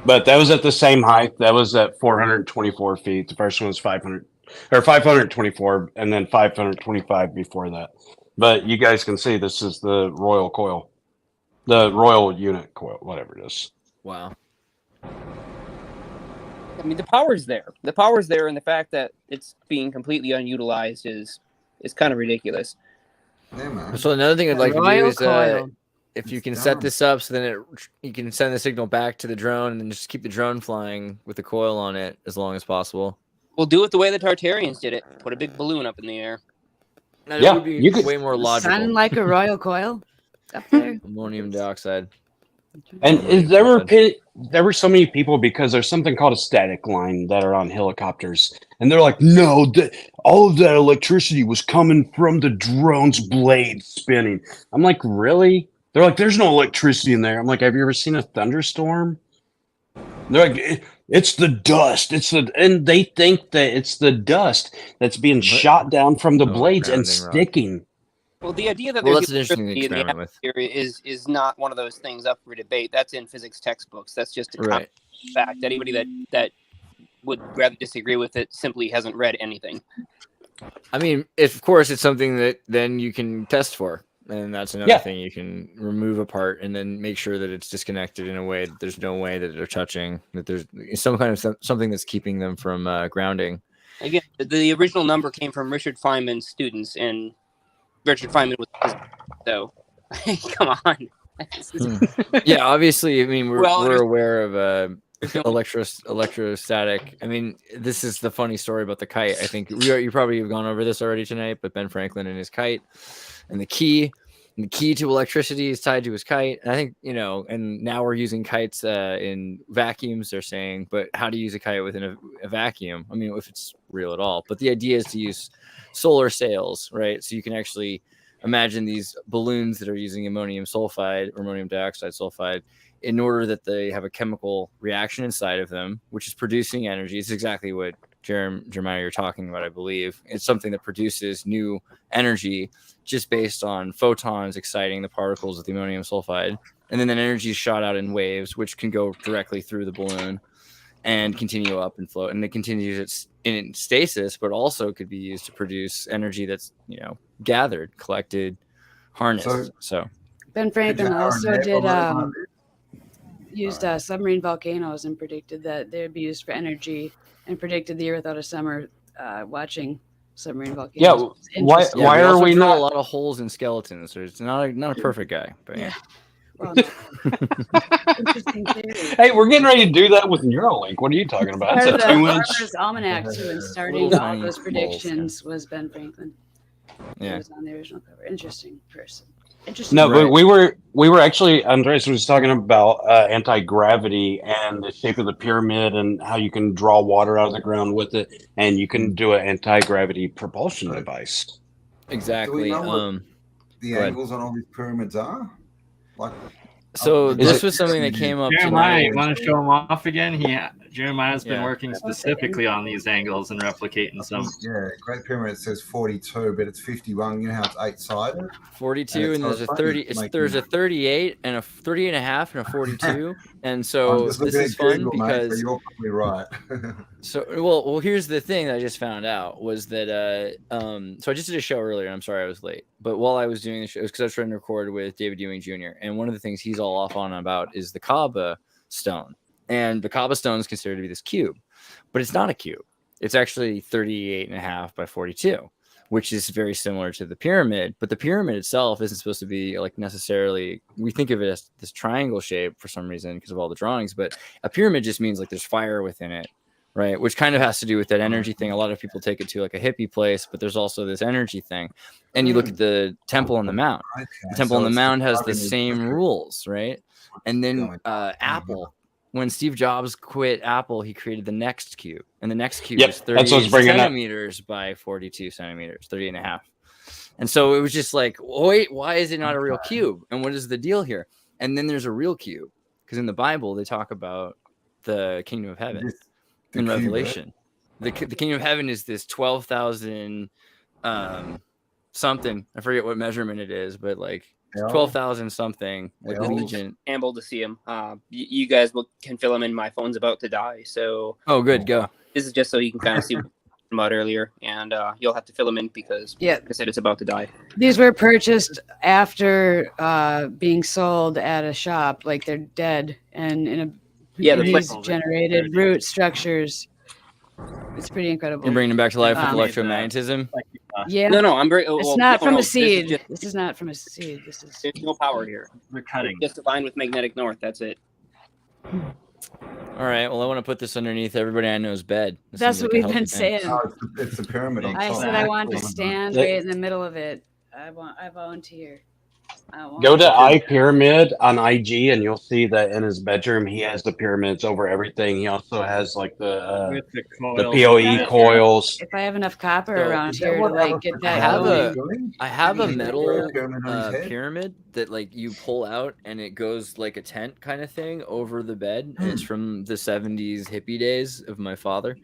S1: But that was at the same height. That was at 424 feet. The first one was 524, and then 525 before that. But you guys can see this is the royal coil, the royal unit coil, whatever it is.
S9: Wow.
S2: I mean, the power's there. The power's there, and the fact that it's being completely unutilized is kind of ridiculous.
S5: Yeah, man.
S9: So another thing I'd like to do
S3: Royal
S9: is
S3: coil.
S9: if you can set this up so then you can send the signal back to the drone and then just keep the drone flying with the coil on it as long as possible.
S2: We'll do it the way the Tartarians did it. Put a big balloon up in the air.
S9: That
S1: Yeah,
S9: would be
S1: you could-
S9: way more logical.
S3: Sound like a royal coil up there.
S9: Ammonium dioxide.
S1: And there were so many people because there's something called a static line that are on helicopters, and they're like, no, all of that electricity was coming from the drone's blade spinning. I'm like, really? They're like, there's no electricity in there. I'm like, have you ever seen a thunderstorm? They're like, it's the dust. And they think that it's the dust that's being shot down from the blades and sticking.
S2: Well, the idea that
S9: Well,
S2: there's
S9: that's an interesting thing to
S2: electricity in the
S9: experiment with.
S2: atmosphere is not one of those things up for debate. That's in physics textbooks. That's just a
S9: Right.
S2: fact. Anybody that would rather disagree with it simply hasn't read anything.
S9: I mean, of course, it's something that then you can test for. And that's another thing you can remove apart and then make sure that it's disconnected in a way that there's no way that they're touching, that there's some kind of something that's keeping them from grounding.
S2: Again, the original number came from Richard Feynman's students, and Richard Feynman was so. Come on.
S9: Yeah, obviously. I mean, we're
S2: Well,
S9: aware of electrostatic. I mean, this is the funny story about the kite. I think you probably have gone over this already tonight, but Ben Franklin and his kite, and the key to electricity is tied to his kite. And I think, and now we're using kites in vacuums, they're saying, but how to use a kite within a vacuum? I mean, if it's real at all. But the idea is to use solar sails, right? So you can actually imagine these balloons that are using ammonium sulfide or ammonium dioxide sulfide in order that they have a chemical reaction inside of them, which is producing energy. It's exactly what Jeremiah, you're talking about, I believe. It's something that produces new energy just based on photons exciting the particles of the ammonium sulfide. And then the energy is shot out in waves, which can go directly through the balloon and continue up and float. And it continues in stasis, but also could be used to produce energy that's, gathered, collected, harnessed. So
S3: Ben Franklin also did used submarine volcanoes and predicted that they would be used for energy, and predicted the year without a summer watching submarine volcanoes.
S1: Yeah, why are we not
S9: a lot of holes in skeletons? So it's not a perfect guy, but yeah.
S3: Well, interesting theory.
S1: Hey, we're getting ready to do that with Neuralink. What are you talking about? It's a 2-inch.
S3: Farmer's Almanac too, and starting all those predictions was Ben Franklin.
S9: Yeah,
S3: he was on the original cover. Interesting person. Interesting.
S1: No, but we we were actually, Andres was talking about anti-gravity and the shape of the pyramid and how you can draw water out of the ground with it, and you can do an anti-gravity propulsion device.
S9: Exactly.
S5: Do we know what the angles on all these pyramids are? Like,
S9: so this was something that came up
S4: Jeremiah,
S9: tonight.
S4: you want to show him off again? Jeremiah's been working specifically on these angles and replicating some.
S5: Yeah, Great Pyramid says 42, but it's 51. You know how it's 8-sided?
S9: 42, and there's a 30. There's a 38 and a 38 and a half and a 42. And so this is fun
S5: Google,
S9: because
S5: mate, so you're probably right.
S9: So well, here's the thing that I just found out was that so I just did a show earlier. And I'm sorry I was late, but while I was doing the show, it was because I was trying to record with David Ewing Jr. And one of the things he's all off on about is the Kaaba stone, and the Kaaba stone is considered to be this cube, but it's not a cube. It's actually 38 and a half by 42, which is very similar to the pyramid. But the pyramid itself isn't supposed to be like necessarily. We think of it as this triangle shape for some reason because of all the drawings, but a pyramid just means like there's fire within it. Right, which kind of has to do with that energy thing. A lot of people take it to like a hippie place, but there's also this energy thing. And you look at the Temple on the Mount. The Temple on the Mount has the same rules, right? And then Apple, when Steve Jobs quit Apple, he created the next cube, and the next cube is 38 centimeters by 42 centimeters, 38 and a half. And so it was just like, wait, why is it not a real cube? And what is the deal here? And then there's a real cube, because in the Bible they talk about the kingdom of heaven. In Revelation, the kingdom of heaven is this 12,000 something. I forget what measurement it is, but like 12,000 something. Like legion.
S2: Able to see him. You guys can fill him in. My phone's about to die, so.
S9: Oh, good, go.
S2: This is just so you can kind of see what we talked about earlier, and you'll have to fill them in because, like I said, it's about to die.
S3: These were purchased after being sold at a shop, like they're dead, and in a. These generated root structures. It's pretty incredible.
S9: You're bringing them back to life with electromagnetism?
S3: Yeah.
S2: No, I'm very.
S3: It's not from a seed. This is not from a seed. This is.
S2: There's no power here.
S4: We're cutting.
S2: It's just aligned with magnetic north. That's it.
S9: All right. Well, I want to put this underneath everybody I know's bed.
S3: That's what we've been saying.
S5: It's the pyramid on top.
S3: I said I want to stand right in the middle of it. I volunteer.
S1: Go to iPyramid on IG and you'll see that in his bedroom he has the pyramids over everything. He also has like the PoE coils.
S3: If I have enough copper around here to like get that,
S9: I have a metal pyramid that like you pull out and it goes like a tent kind of thing over the bed. And it's from the 70s hippie days of my father.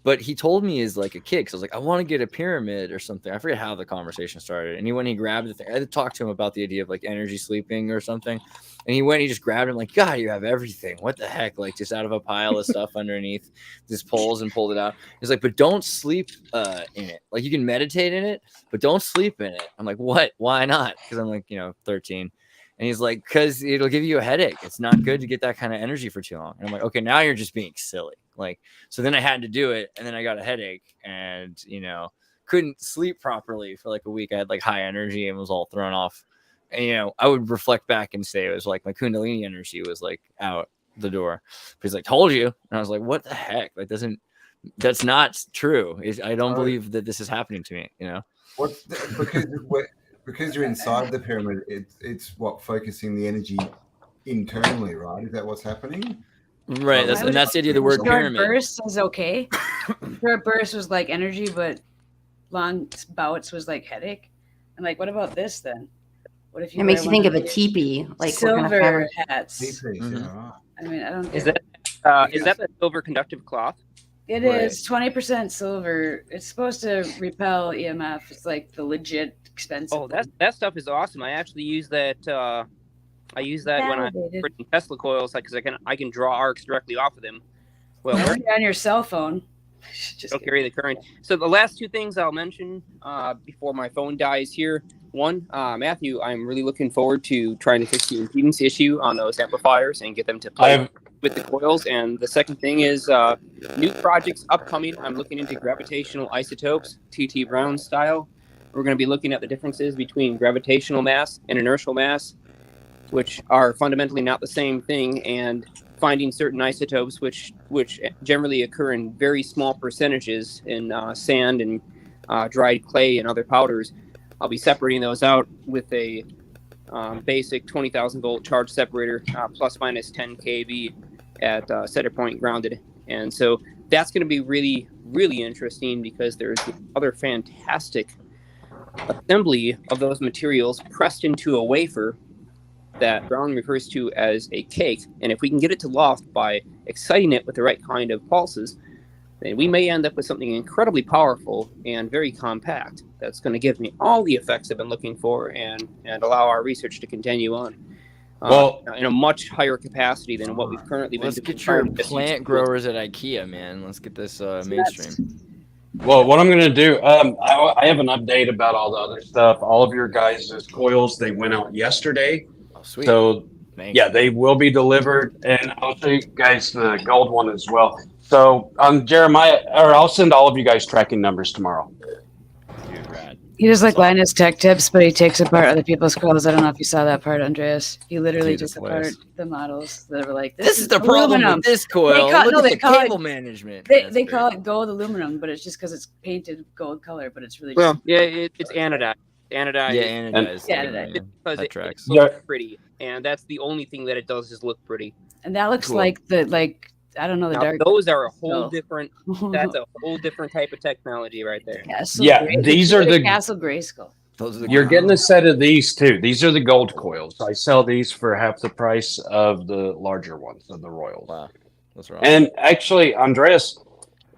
S9: But he told me as like a kid, because I was like, I want to get a pyramid or something. I forget how the conversation started. And when he grabbed the thing, I had to talk to him about the idea of like energy sleeping or something. And he just grabbed him like, God, you have everything. What the heck? Like just out of a pile of stuff underneath these poles and pulled it out. He's like, but don't sleep in it. Like you can meditate in it, but don't sleep in it. I'm like, what? Why not? Because I'm like, 13. And he's like, because it'll give you a headache. It's not good to get that kind of energy for too long. And I'm like, okay, now you're just being silly. Like, so then I had to do it. And then I got a headache and, couldn't sleep properly for like a week. I had like high energy and was all thrown off. And, I would reflect back and say it was like my Kundalini energy was like out the door. But he's like, told you. And I was like, what the heck? Like, that's not true. I don't believe that this is happening to me,
S5: Because you're inside the pyramid, it's focusing the energy internally, right? Is that what's happening?
S9: Right. That's the idea of the word pyramid.
S3: Short bursts is okay. Short bursts was like energy, but long bouts was like headache. And like, what about this then? What if you?
S7: It makes you think of a teepee, like
S3: silver hats.
S5: Teepees,
S3: I mean, I don't.
S2: Is that the silver conductive cloth?
S3: It is 20% silver. It's supposed to repel EMF. It's like the legit expensive.
S2: Oh, that stuff is awesome. I actually use that. I use that when I'm printing Tesla coils, because I can draw arcs directly off of them. Well,
S3: on your cell phone.
S2: Don't carry the current. So the last two things I'll mention before my phone dies here. One, Matthew, I'm really looking forward to trying to fix the impedance issue on those amplifiers and get them to play with the coils. And the second thing is new projects upcoming. I'm looking into gravitational isotopes, T.T. Brown style. We're going to be looking at the differences between gravitational mass and inertial mass, which are fundamentally not the same thing, and finding certain isotopes which generally occur in very small percentages in sand and dried clay and other powders. I'll be separating those out with a basic 20,000 volt charge separator, plus minus 10 kV at center point grounded. And so that's going to be really, really interesting because there's other fantastic assembly of those materials pressed into a wafer that Brown refers to as a cake. And if we can get it to loft by exciting it with the right kind of pulses, then we may end up with something incredibly powerful and very compact that's going to give me all the effects I've been looking for and allow our research to continue on in a much higher capacity than what we've currently been doing.
S9: Let's get your plant growers at IKEA, man. Let's get this mainstream.
S1: Well, what I'm going to do, I have an update about all the other stuff. All of your guys' coils, they went out yesterday.
S9: Oh, sweet.
S1: So, yeah, they will be delivered. And I'll show you guys the gold one as well. So, Jeremiah, or I'll send all of you guys tracking numbers tomorrow.
S9: Dude, rad.
S3: He does like Linus Tech Tips, but he takes apart other people's coils. I don't know if you saw that part, Andreas. He literally took apart the models that were like,
S9: this is the problem with this coil. Look at the cable management.
S3: They call it gold aluminum, but it's just because it's painted gold color, but it's really
S2: it's anodized. Anodized.
S9: Yeah, anodized.
S3: Anodized.
S2: Because
S9: that
S2: it
S9: tracks.
S2: looks pretty, and that's the only thing that it does is look pretty.
S3: And that looks like I don't know, the dark.
S2: Those are a whole different. That's a whole different type of technology right there.
S1: These are the
S3: Castle Grayskull.
S1: You're getting a set of these too. These are the gold coils. I sell these for half the price of the larger ones of the Royals.
S9: Wow, that's right.
S1: And actually, Andreas,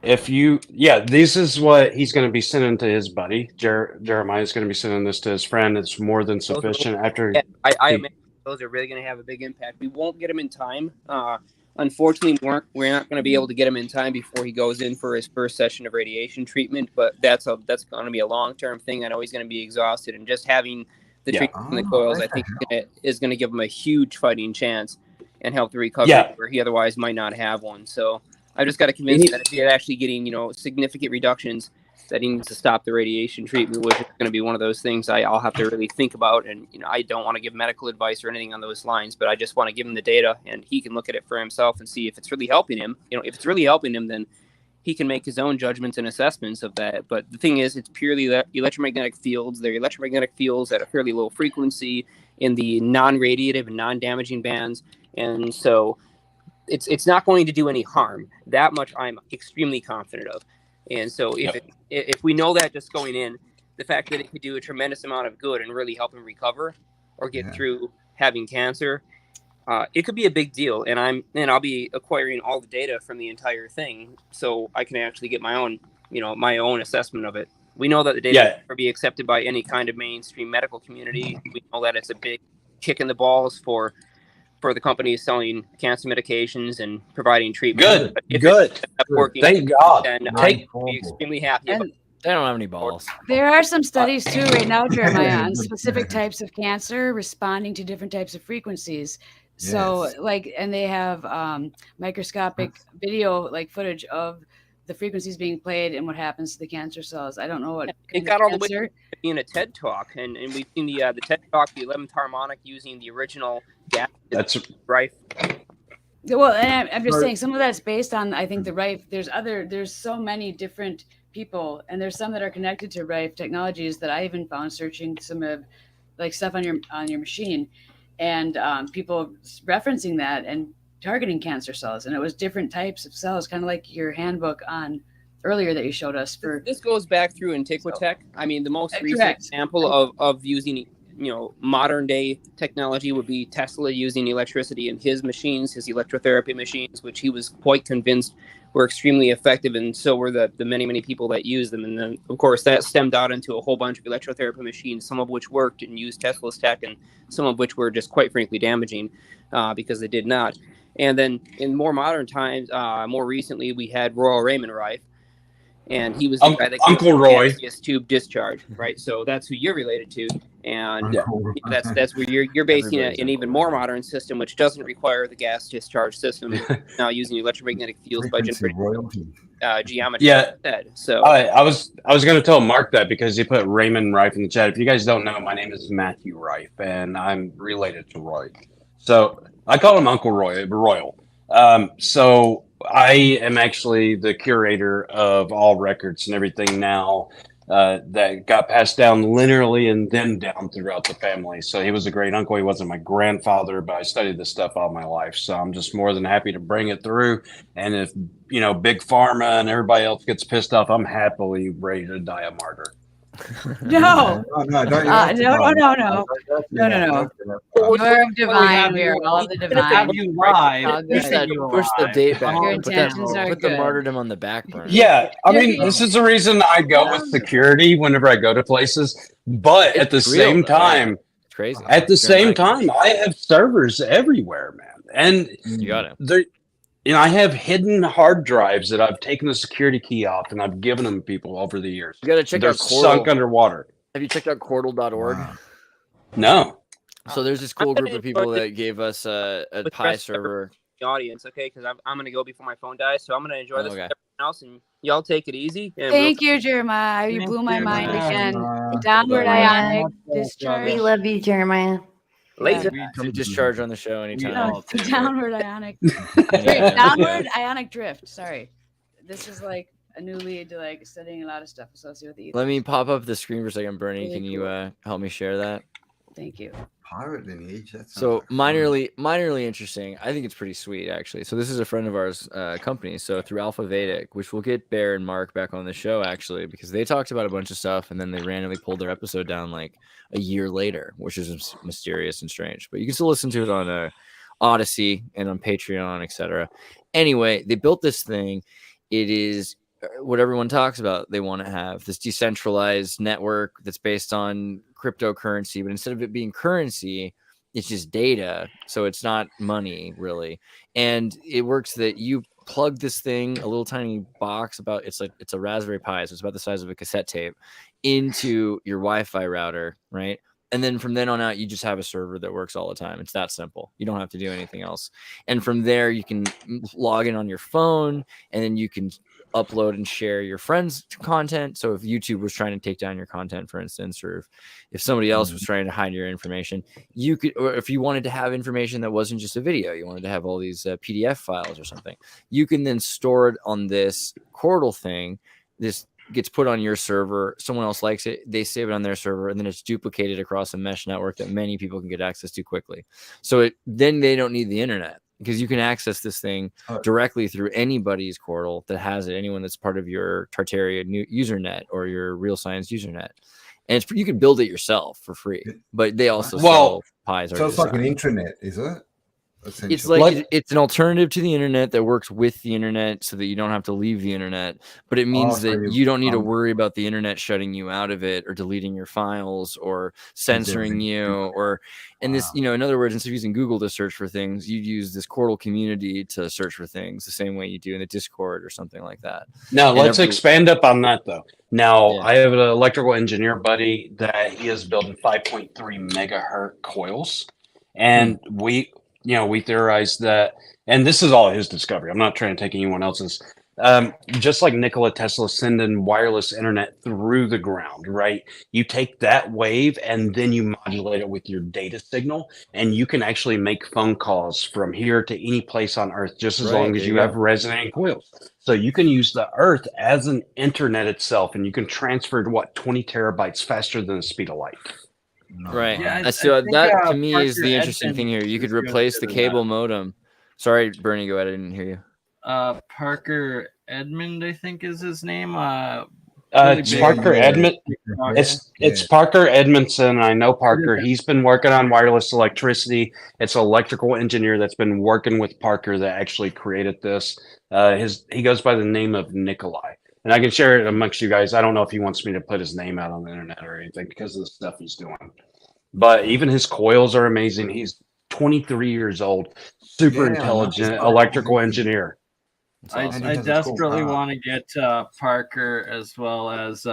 S1: this is what he's going to be sending to his buddy. Jeremiah is going to be sending this to his friend. It's more than sufficient.
S2: I imagine those are really going to have a big impact. We won't get them in time. Unfortunately, we're not going to be able to get him in time before he goes in for his first session of radiation treatment. But that's going to be a long-term thing. I know he's going to be exhausted, and just having the treatment in the coils, I think, is going to give him a huge fighting chance and help the recovery where he otherwise might not have one. So I just got to convince him that if he's actually getting significant reductions, that he needs to stop the radiation treatment, which is going to be one of those things I'll have to really think about. And, I don't want to give medical advice or anything on those lines, but I just want to give him the data and he can look at it for himself and see if it's really helping him. If it's really helping him, then he can make his own judgments and assessments of that. But the thing is, it's purely the electromagnetic fields. They're electromagnetic fields at a fairly low frequency in the non-radiative and non-damaging bands. And so it's not going to do any harm. That much I'm extremely confident of. And so if we know that just going in, the fact that it could do a tremendous amount of good and really help him recover or get through having cancer, it could be a big deal. And I'll be acquiring all the data from the entire thing, so I can actually get my own, my own assessment of it. We know that the data will be accepted by any kind of mainstream medical community. We know that it's a big kick in the balls for the companies selling cancer medications and providing treatment.
S1: Good. Thank God.
S2: And I'd be extremely happy.
S9: They don't have any balls.
S3: There are some studies too right now, Jeremiah, on specific types of cancer responding to different types of frequencies. So and they have microscopic video footage of the frequencies being played and what happens to the cancer cells. I don't know what
S2: it got all the way to being a TED talk, and we've seen the TED talk, the 11th harmonic, using the original gas.
S1: That's
S2: Rife.
S3: Well, and I'm just saying some of that's based on, I think, the Rife. There's so many different people, and there's some that are connected to Rife technologies that I even found searching some of stuff on your machine, and people referencing that and targeting cancer cells, and it was different types of cells, kind of like your handbook on earlier that you showed us.
S2: This goes back through Antiquitech. I mean, the most recent example of using modern day technology would be Tesla using electricity in his machines, his electrotherapy machines, which he was quite convinced were extremely effective, and so were the many people that use them. And then, of course, that stemmed out into a whole bunch of electrotherapy machines, some of which worked and used Tesla's tech, and some of which were just quite frankly damaging because they did not. And then in more modern times, more recently, we had Royal Raymond Rife, and he was the guy that
S1: Uncle Roy
S2: tube discharge, right? So that's who you're related to, and that's where you're basing an even more modern system, which doesn't require the gas discharge system, now using electromagnetic fields by generating geometry instead. So
S1: I was going to tell Mark that because he put Raymond Rife in the chat. If you guys don't know, my name is Matthew Rife, and I'm related to Roy. So I call him Uncle Royal. So I am actually the curator of all records and everything now that got passed down linearly and then down throughout the family. So he was a great uncle. He wasn't my grandfather, but I studied this stuff all my life. So I'm just more than happy to bring it through. And if, Big Pharma and everybody else gets pissed off, I'm happily ready to die a martyr.
S3: No.
S5: No.
S3: No. You're of divine. We are all of the divine.
S4: You live.
S9: Push the date back.
S3: Your
S9: Put
S3: intentions are
S9: put the
S3: good.
S9: martyrdom on the back burner.
S1: Yeah, I mean, this is the reason I go with security whenever I go to places. But at the same time,
S9: it's crazy.
S1: At the same time, I have servers everywhere, man, and
S9: you got it.
S1: I have hidden hard drives that I've taken the security key off and I've given them to people over the years.
S9: You got to check
S1: They're
S9: out Chordal.
S1: sunk underwater.
S9: Have you checked out Chordal.org?
S5: Wow.
S1: No.
S9: So there's this cool group of people that gave us a Pi server.
S2: The audience, okay, because I'm gonna go before my phone dies, so I'm gonna enjoy this with everyone else, and y'all take it easy. And
S3: Thank you, Jeremiah. You blew my mind again. Downward ionic discharge.
S7: We love you, Jeremiah.
S2: Laser.
S9: Come discharge on the show anytime.
S3: No, downward ionic. Downward ionic drift. Sorry, this is like a new lead to like studying a lot of stuff associated with the.
S9: Let me pop up the screen for a second, Bernie.
S3: Really
S9: Can you help me share that?
S3: Thank you.
S5: Pirate lineage.
S9: So minorly interesting. I think it's pretty sweet, actually. So this is a friend of ours company. So through Alpha Vedic, which we'll get Bear and Mark back on the show, actually, because they talked about a bunch of stuff and then they randomly pulled their episode down like a year later, which is mysterious and strange. But you can still listen to it on OdySee and on Patreon, etc. Anyway, they built this thing. It is what everyone talks about. They want to have this decentralized network that's based on cryptocurrency, but instead of it being currency, it's just data. So it's not money really. And it works that you plug this thing, a little tiny box it's a Raspberry Pi, so it's about the size of a cassette tape, into your Wi-Fi router, right? And then from then on out, you just have a server that works all the time. It's that simple. You don't have to do anything else. And from there, you can log in on your phone, and then you can upload and share your friends' content. So if YouTube was trying to take down your content, for instance, or if somebody else was trying to hide your information, you could, or if you wanted to have information that wasn't just a video, you wanted to have all these PDF files or something, you can then store it on this Chordal thing. This gets put on your server, someone else likes it, they save it on their server, and then it's duplicated across a mesh network that many people can get access to quickly. So then they don't need the internet, because you can access this thing directly through anybody's Chordal that has it, anyone that's part of your Tartaria usernet or your Real Science usernet. And you can build it yourself for free, but they also sell Pis.
S5: So it's like an intranet, is it?
S9: It's like it's an alternative to the internet that works with the internet so that you don't have to leave the internet, but it means that you don't need to worry about the internet shutting you out of it or deleting your files or censoring you this, in other words, instead of using Google to search for things, you'd use this Chordal community to search for things the same way you do in the Discord or something like that.
S1: Now let's expand up on that though. Now I have an electrical engineer buddy that he is building 5.3 megahertz coils, and we theorized that, and this is all his discovery. I'm not trying to take anyone else's. Just like Nikola Tesla sending wireless internet through the ground, right? You take that wave and then you modulate it with your data signal, and you can actually make phone calls from here to any place on Earth, just as long as you have resonating coils. So you can use the Earth as an internet itself, and you can transfer 20 terabytes faster than the speed of light.
S9: Right. Yeah, so that to me is the interesting thing here. You could replace the cable modem. Sorry, Bernie, go ahead. I didn't hear you.
S4: Parker Edmond, I think is his name.
S1: It's Parker Edmond. It's Parker Edmondson. I know Parker. He's been working on wireless electricity. It's an electrical engineer that's been working with Parker that actually created this. He goes by the name of Nikolai. And I can share it amongst you guys. I don't know if he wants me to put his name out on the internet or anything because of the stuff he's doing. But even his coils are amazing. He's 23 years old, super intelligent electrical engineer.
S4: Awesome. I desperately want to get Parker as well as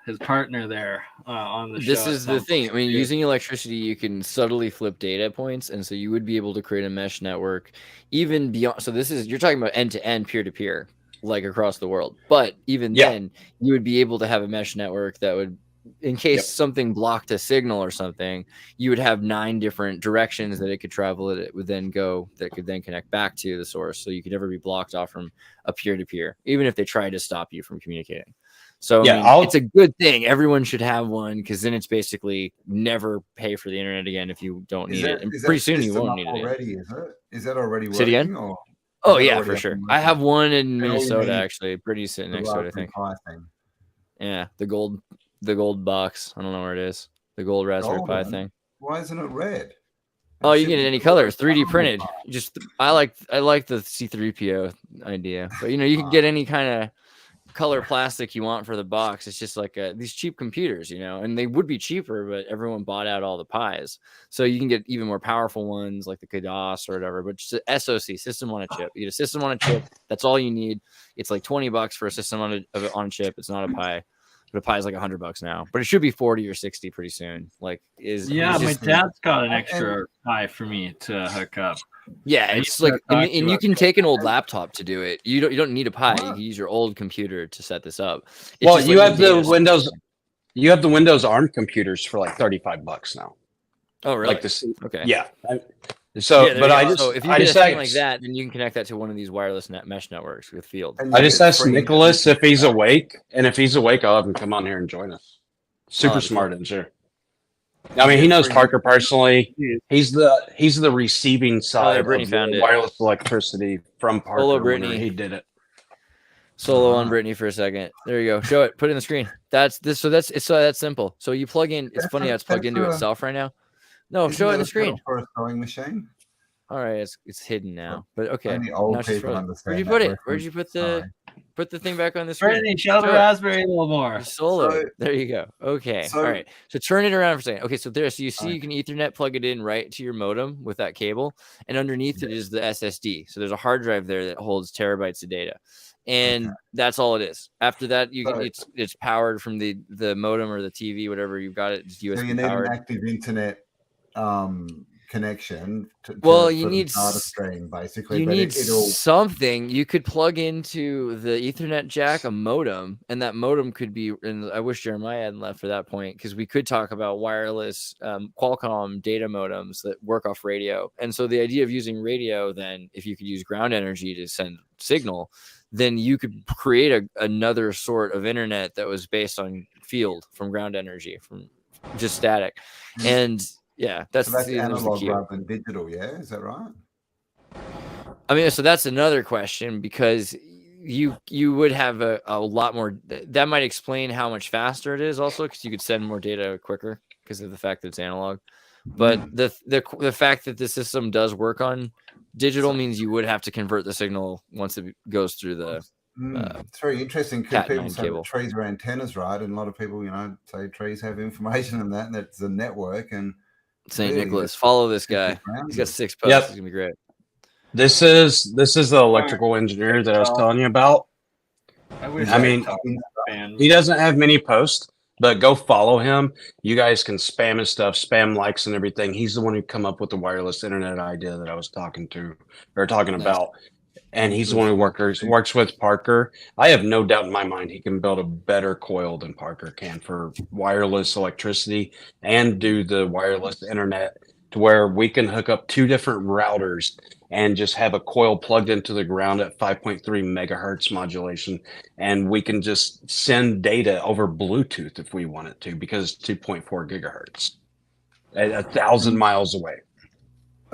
S4: his partner there on the show.
S9: This is the thing. I mean, using electricity, you can subtly flip data points, and so you would be able to create a mesh network even beyond. So you're talking about end-to-end, peer-to-peer, like across the world. But even then, you would be able to have a mesh network that would, in case something blocked a signal or something, you would have 9 different directions that it could travel. It would then go, that could then connect back to the source. So you could never be blocked off from a peer-to-peer, even if they tried to stop you from communicating. So
S1: Yeah,
S9: I mean, it's a good thing. Everyone should have one because then it's basically never pay for the internet again if you don't need it. And pretty soon you won't need it.
S5: Already, is it? Is that already
S9: Say it again?
S5: working? Or
S9: Oh yeah, for sure. I have one in Minnesota actually. Brittany's sitting next to it, I think. Yeah, the gold box. I don't know where it is. The gold Raspberry Pi thing.
S5: Why isn't it red?
S9: Oh, you can get any color. It's 3D printed. Just I like the C3PO idea, but you know you can get any kind of color plastic you want for the box. It's just like these cheap computers, you know, and they would be cheaper, but everyone bought out all the Pis, so you can get even more powerful ones like the Kados or whatever. But just a SoC, system on a chip. You get a system on a chip. That's all you need. It's like $20 for a system on a chip. It's not a Pi. But a Pi is like $100 now, but it should be 40 or 60 pretty soon. Like
S4: my dad's got an extra Pi for me to hook up.
S9: Yeah, it's like, and you can take an old laptop to do it. You don't need a Pi. You can use your old computer to set this up.
S1: Well, you have the Windows. You have the Windows ARM computers for like $35 now.
S9: Oh, really?
S1: Like this.
S9: Okay.
S1: Yeah. So if you
S9: get a thing like that, then you can connect that to one of these wireless mesh networks with Field.
S1: I just asked Nicholas if he's awake, and if he's awake, I'll have him come on here and join us. Super smart engineer. I mean, he knows Parker personally. He's the receiving side of wireless electricity from Parker.
S9: Solo Brittany.
S1: He did it.
S9: Solo on Brittany for a second. There you go. Show it. Put it in the screen. That's that simple. So you plug in. It's funny how it's plugged into itself right now. No, show it on the screen.
S5: For a sewing machine.
S9: All right, it's hidden now. But okay.
S5: Where'd
S9: you put it? Where'd you put the thing back on the screen?
S4: Brittany, show the raspberry a little more.
S9: Solo. There you go. Okay. All right. So turn it around for a second. Okay, so you see you can Ethernet plug it in right to your modem with that cable, and underneath it is the SSD. So there's a hard drive there that holds terabytes of data. And that's all it is. After that, it's powered from the modem or the TV, whatever you've got it. Just USB
S5: so you need
S9: powered.
S5: an active internet connection.
S9: You need
S5: data stream basically.
S9: You need something. You could plug into the Ethernet jack a modem, and that modem could be. And I wish Jeremiah hadn't left for that point because we could talk about wireless Qualcomm data modems that work off radio. And so the idea of using radio, then, if you could use ground energy to send signal, then you could create another sort of internet that was based on field from ground energy, from just static. And yeah, that's
S5: analog rather than digital. Yeah, is that right?
S9: I mean, so that's another question because you would have a lot more. That might explain how much faster it is, also because you could send more data quicker because of the fact that it's analog. But the fact that the system does work on digital means you would have to convert the signal once it goes through the.
S5: It's very interesting because people say
S9: cable.
S5: that trees are antennas, right? And a lot of people, say trees have information and that's a network. And
S9: St. Nicholas, follow this guy. He's got 6 posts. Yep. He's gonna be great.
S1: This is the electrical engineer that I was telling you about. I mean, he doesn't have many posts, but go follow him. You guys can spam his stuff, spam likes and everything. He's the one who come up with the wireless internet idea that I was talking about. And he's the one who works with Parker. I have no doubt in my mind he can build a better coil than Parker can for wireless electricity and do the wireless internet to where we can hook up 2 different routers and just have a coil plugged into the ground at 5.3 megahertz modulation. And we can just send data over Bluetooth if we want it to, because it's 2.4 gigahertz at 1,000 miles away.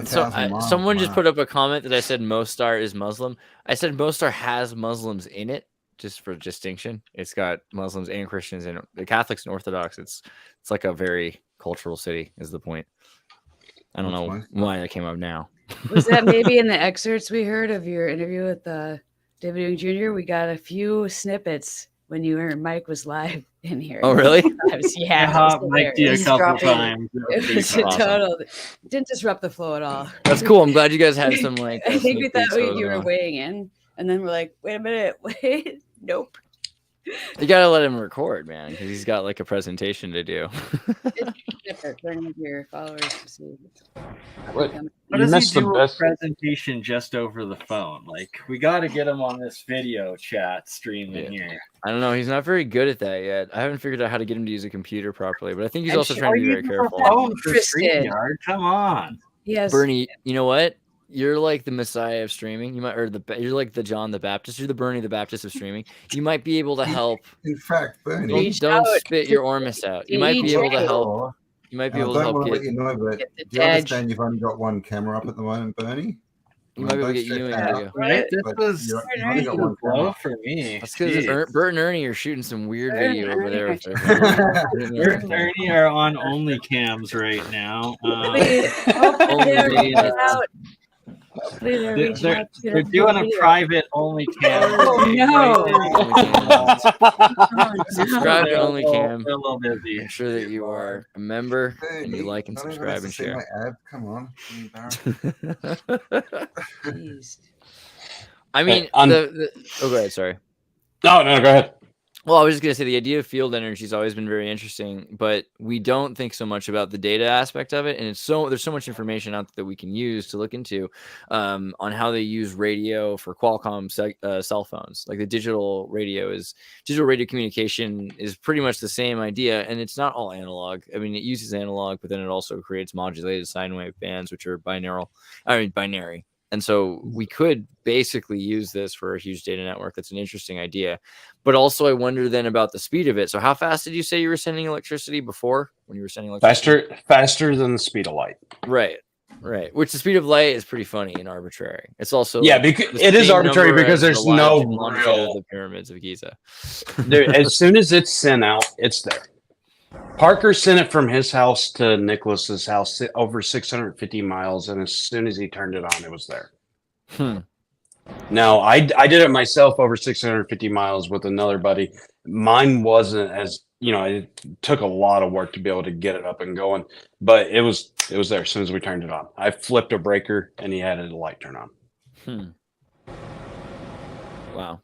S9: So someone just put up a comment that I said Mostar is Muslim. I said Mostar has Muslims in it, just for distinction. It's got Muslims and Christians and the Catholics and Orthodox. It's like a very cultural city is the point. I don't know why that came up now.
S3: Was that maybe in the excerpts we heard of your interview with David Young Jr.? We got a few snippets when Mike was live in here.
S9: Oh, really?
S3: Yeah.
S4: Mike did a couple times.
S3: It was a total. Didn't disrupt the flow at all.
S9: That's cool. I'm glad you guys had some
S3: I think we thought you were weighing in, and then we're like, wait a minute, wait, nope.
S9: You gotta let him record, man, because he's got like a presentation to do.
S3: It's different for your followers to see.
S4: What does he do a presentation just over the phone? Like, we got to get him on this video chat stream in here.
S9: I don't know. He's not very good at that yet. I haven't figured out how to get him to use a computer properly, but I think he's also trying to be very careful.
S4: Come on.
S3: Yes.
S9: Bernie, you know what? you're like the Messiah of streaming. You're like the John the Baptist. You're the BurnEye the Baptist of streaming. You might be able to help.
S5: In fact, BurnEye,
S9: don't spit your Ormus out. You might be able to help. You might be able to help.
S5: I don't want to let you know, but do you understand you've only got one camera up at the moment, BurnEye?
S9: You might be able to get you and Leo.
S4: Right? This was a blow for me.
S9: That's because Bert and Ernie are shooting some weird video over there.
S4: Bert and Ernie are on only cams right now. They're doing a private only cam.
S3: Oh no!
S9: Subscribe to only cam.
S4: They're a little busy.
S9: Make sure that you are a member and you like and subscribe and share.
S5: Come on.
S9: I mean, oh, go ahead. Sorry.
S1: No, go ahead.
S9: Well, I was just going to say the idea of field energy has always been very interesting, but we don't think so much about the data aspect of it. And there's so much information out there that we can use to look into on how they use radio for Qualcomm cell phones. Like the digital radio communication is pretty much the same idea. And it's not all analog. I mean, it uses analog, but then it also creates modulated sine wave bands, which are binary. And so we could basically use this for a huge data network. That's an interesting idea. But also I wonder then about the speed of it. So how fast did you say you were sending electricity before when you were sending electricity?
S1: Faster than the speed of light.
S9: Right. Which the speed of light is pretty funny and arbitrary. It's also
S1: because it is arbitrary because there's no real
S9: the pyramids of Giza.
S1: As soon as it's sent out, it's there. Parker sent it from his house to Nicholas's house over 650 miles, and as soon as he turned it on, it was there. Now, I did it myself over 650 miles with another buddy. Mine wasn't as, it took a lot of work to be able to get it up and going, but it was there as soon as we turned it on. I flipped a breaker, and he had a light turn on.
S9: Wow.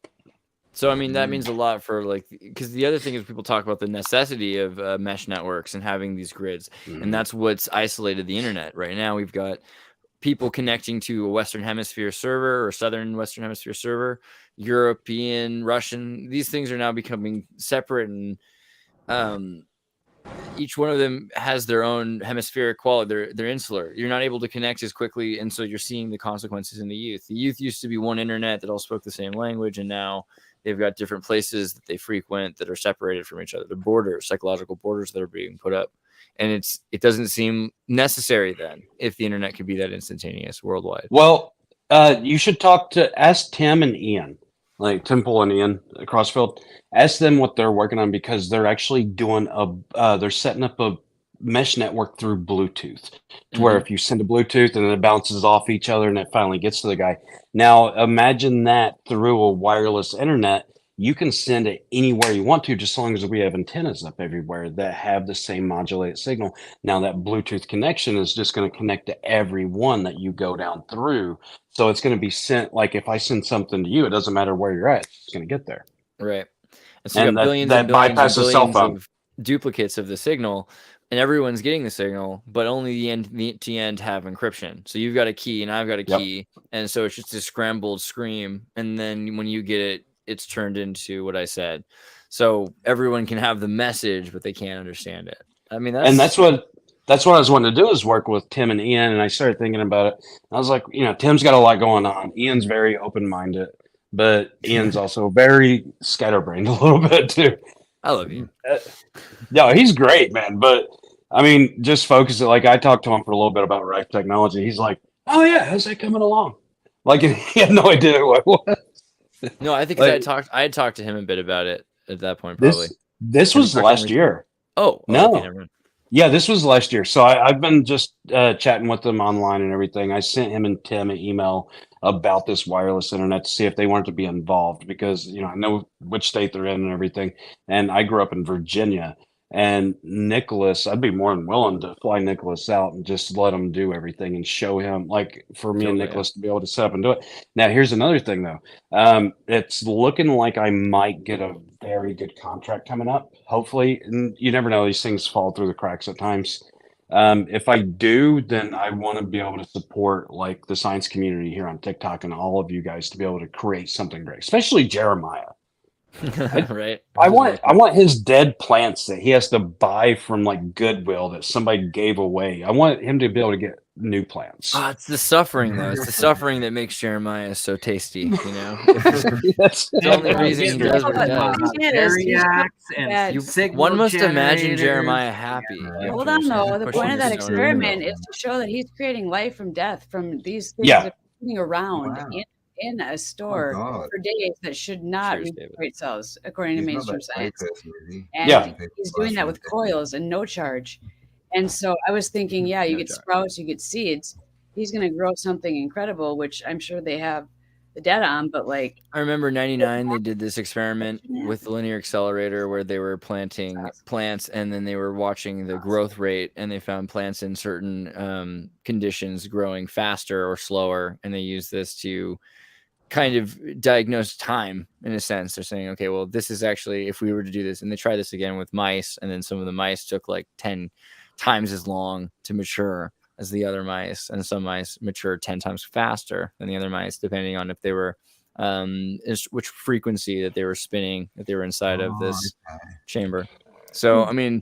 S9: So, I mean, that means a lot for because the other thing is people talk about the necessity of mesh networks and having these grids. And that's what's isolated the internet. Right now, we've got people connecting to a Western Hemisphere server or Southern Western Hemisphere server, European, Russian. These things are now becoming separate, and each one of them has their own hemispheric quality. They're insular. You're not able to connect as quickly, and so you're seeing the consequences in the youth. The youth used to be one internet that all spoke the same language, and now they've got different places that they frequent that are separated from each other. The borders, psychological borders that are being put up. And it doesn't seem necessary then if the internet could be that instantaneous worldwide.
S1: Well, you should ask Tim and Ian, like Temple and Ian Crossfield. Ask them what they're working on because they're actually doing they're setting up a mesh network through Bluetooth to where if you send a Bluetooth and it bounces off each other and it finally gets to the guy. Now imagine that through a wireless internet, you can send it anywhere you want to, just as long as we have antennas up everywhere that have the same modulated signal. Now that Bluetooth connection is just going to connect to every one that you go down through. So it's going to be sent, like if I send something to you, it doesn't matter where you're at, it's going to get there.
S9: Right. And so you got billions
S1: that
S9: and billions
S1: bypasses
S9: and
S1: cell
S9: billions
S1: phone.
S9: of duplicates of the signal, and everyone's getting the signal, but only the end to end have encryption. So you've got a key and I've got a key. And so it's just a scrambled scream. And then when you get it, it's turned into what I said. So everyone can have the message, but they can't understand it. I mean, that's what I was wanting to do is work with Tim and Ian. And I started thinking about it. I was like, Tim's got a lot going on. Ian's very open-minded, but Ian's also very scatterbrained a little bit too. I love you.
S1: No, he's great, man. But I mean, just focus it. Like I talked to him for a little bit about Rife technology. He's like, "Oh yeah, how's that coming along?" Like he had no idea what it was.
S9: No, I think I had talked to him a bit about it at that point. Probably
S1: this was last year.
S9: Oh
S1: no,
S9: okay,
S1: yeah, this was last year. So I've been just chatting with them online and everything. I sent him and Tim an email about this wireless internet to see if they wanted to be involved because I know which state they're in and everything. And I grew up in Virginia. And Nicholas, I'd be more than willing to fly Nicholas out and just let him do everything and show him, like for me and Nicholas to be able to set up and do it. Now, here's another thing, though. It's looking like I might get a very good contract coming up, hopefully. And you never know, these things fall through the cracks at times. If I do, then I want to be able to support like the science community here on TikTok and all of you guys to be able to create something great, especially Jeremiah.
S9: Right.
S1: I want his dead plants that he has to buy from like Goodwill that somebody gave away. I want him to be able to get new plants.
S9: It's the suffering though. It's the suffering that makes Jeremiah so tasty. You know,
S1: That's
S9: the only reason he does what he does. One must imagine Jeremiah happy.
S3: Hold on, though. The point of that experiment is to show that he's creating life from death from these things that are sitting around in a store for days that should not regenerate cells, according to mainstream science. And he's doing that with coils and no charge. And so I was thinking, you get sprouts, you get seeds. He's going to grow something incredible, which I'm sure they have the data on, but like
S9: I remember 99 they did this experiment with the linear accelerator where they were planting plants and then they were watching the growth rate and they found plants in certain conditions growing faster or slower, and they used this to kind of diagnose time in a sense. They're saying, okay, well, this is actually, if we were to do this, and they try this again with mice, and then some of the mice took like 10 times as long to mature as the other mice, and some mice mature 10 times faster than the other mice, depending on if they were which frequency that they were spinning, that they were inside of this chamber. So I mean,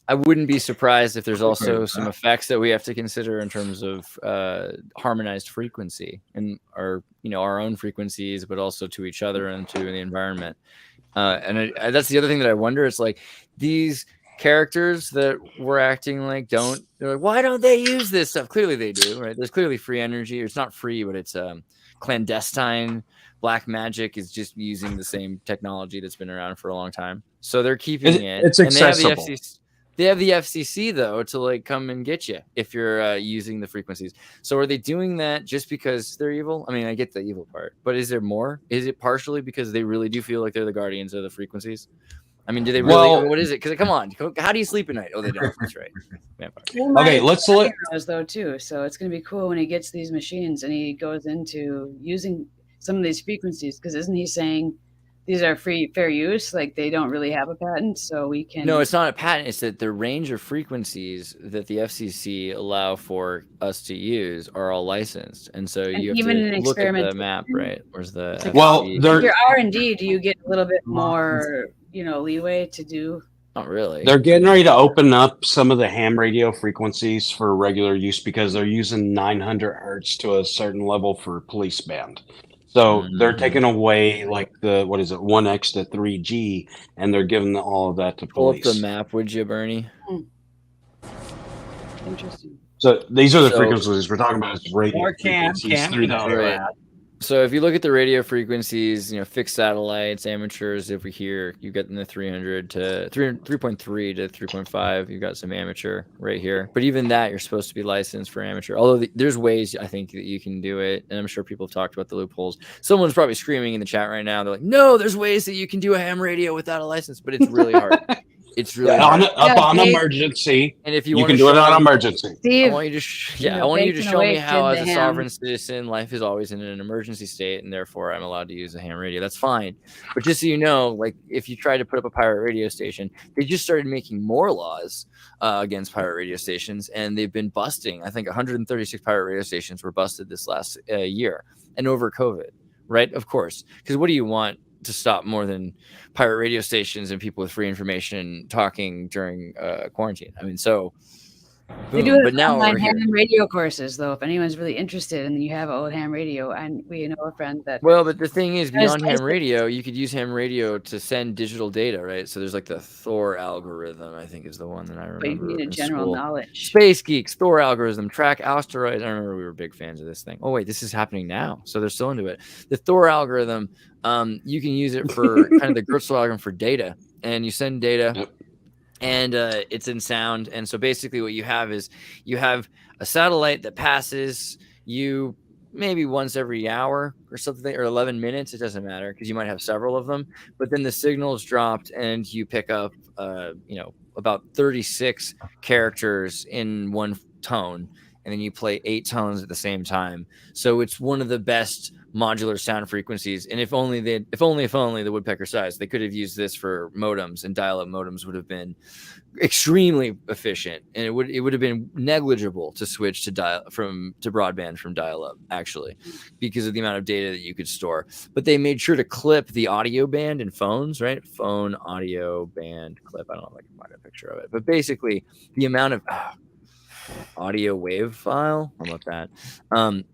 S9: I wouldn't be surprised if there's also some effects that we have to consider in terms of harmonized frequency and our own frequencies, but also to each other and to the environment. And that's the other thing that I wonder. It's like these characters that we're acting like they're like, why don't they use this stuff? Clearly they do, right? There's clearly free energy. It's not free, but it's clandestine. Black magic is just using the same technology that's been around for a long time. So they're keeping it.
S1: It's accessible.
S9: They have the FCC though to like come and get you if you're using the frequencies. So are they doing that just because they're evil? I mean, I get the evil part, but is there more? Is it partially because they really do feel like they're the guardians of the frequencies? I mean, do they really? Well, what is it? Because come on, how do you sleep at night? Oh, they don't. That's right.
S1: Okay, let's look.
S3: Though too, so it's going to be cool when he gets these machines and he goes into using some of these frequencies. Because isn't he saying these are fair use? Like they don't really have a patent, so we can.
S9: No, it's not a patent. It's that the range of frequencies that the FCC allow for us to use are all licensed, and so you have to look at the map, right? Where's the?
S1: Well,
S3: if you're R&D, do you get a little bit more? Leeway to do?
S9: Not really.
S1: They're getting ready to open up some of the ham radio frequencies for regular use because they're using 900 hertz to a certain level for police band. So they're taking away like the 1x to 3G, and they're giving all of that to police.
S9: Pull up the map, would you, Bernie?
S3: Interesting.
S1: So these are the frequencies we're talking about. Is radio frequencies through
S9: right. So if you look at the radio frequencies, fixed satellites, amateurs, over here, you get in the 300 to 3.3 to 3.5. You've got some amateur right here. But even that, you're supposed to be licensed for amateur. Although there's ways, I think, that you can do it. And I'm sure people have talked about the loopholes. Someone's probably screaming in the chat right now. They're like, no, there's ways that you can do a ham radio without a license. But it's really hard. It's really
S1: on emergency,
S9: and if you
S1: can do it on emergency.
S3: Steve,
S9: I want you to show me how, as a sovereign citizen, life is always in an emergency state, and therefore I'm allowed to use a ham radio. That's fine, but just so you know, like if you try to put up a pirate radio station, they just started making more laws against pirate radio stations, and they've been busting. I think 136 pirate radio stations were busted this last year, and over COVID, right? Of course, because what do you want to stop more than pirate radio stations and people with free information talking during quarantine? I mean, so
S3: they do have online ham radio courses, though. If anyone's really interested, and you have old ham radio, and we know a friend that.
S9: Well, but the thing is, beyond ham radio, you could use ham radio to send digital data, right? So there's like the Thor algorithm, I think is the one that I remember.
S3: But you need a general knowledge.
S9: Space Geeks, Thor algorithm, track asteroids. I remember we were big fans of this thing. Oh wait, this is happening now, so they're still into it. The Thor algorithm, you can use it for kind of the Gertzel algorithm for data, and you send data. Yep. And it's in sound. And so basically what you have is you have a satellite that passes you maybe once every hour or something, or 11 minutes. It doesn't matter because you might have several of them. But then the signal is dropped and you pick up, about 36 characters in one tone. and then you play 8 tones at the same time. So it's one of the best modular sound frequencies. And if only the woodpecker size, they could have used this for modems, and dial-up modems would have been extremely efficient, and it would have been negligible to switch to broadband from dial-up, actually, because of the amount of data that you could store. But they made sure to clip the audio band in phones, right? Phone audio band clip. I don't know if I can find a picture of it, but basically the amount of audio wave file. How about that?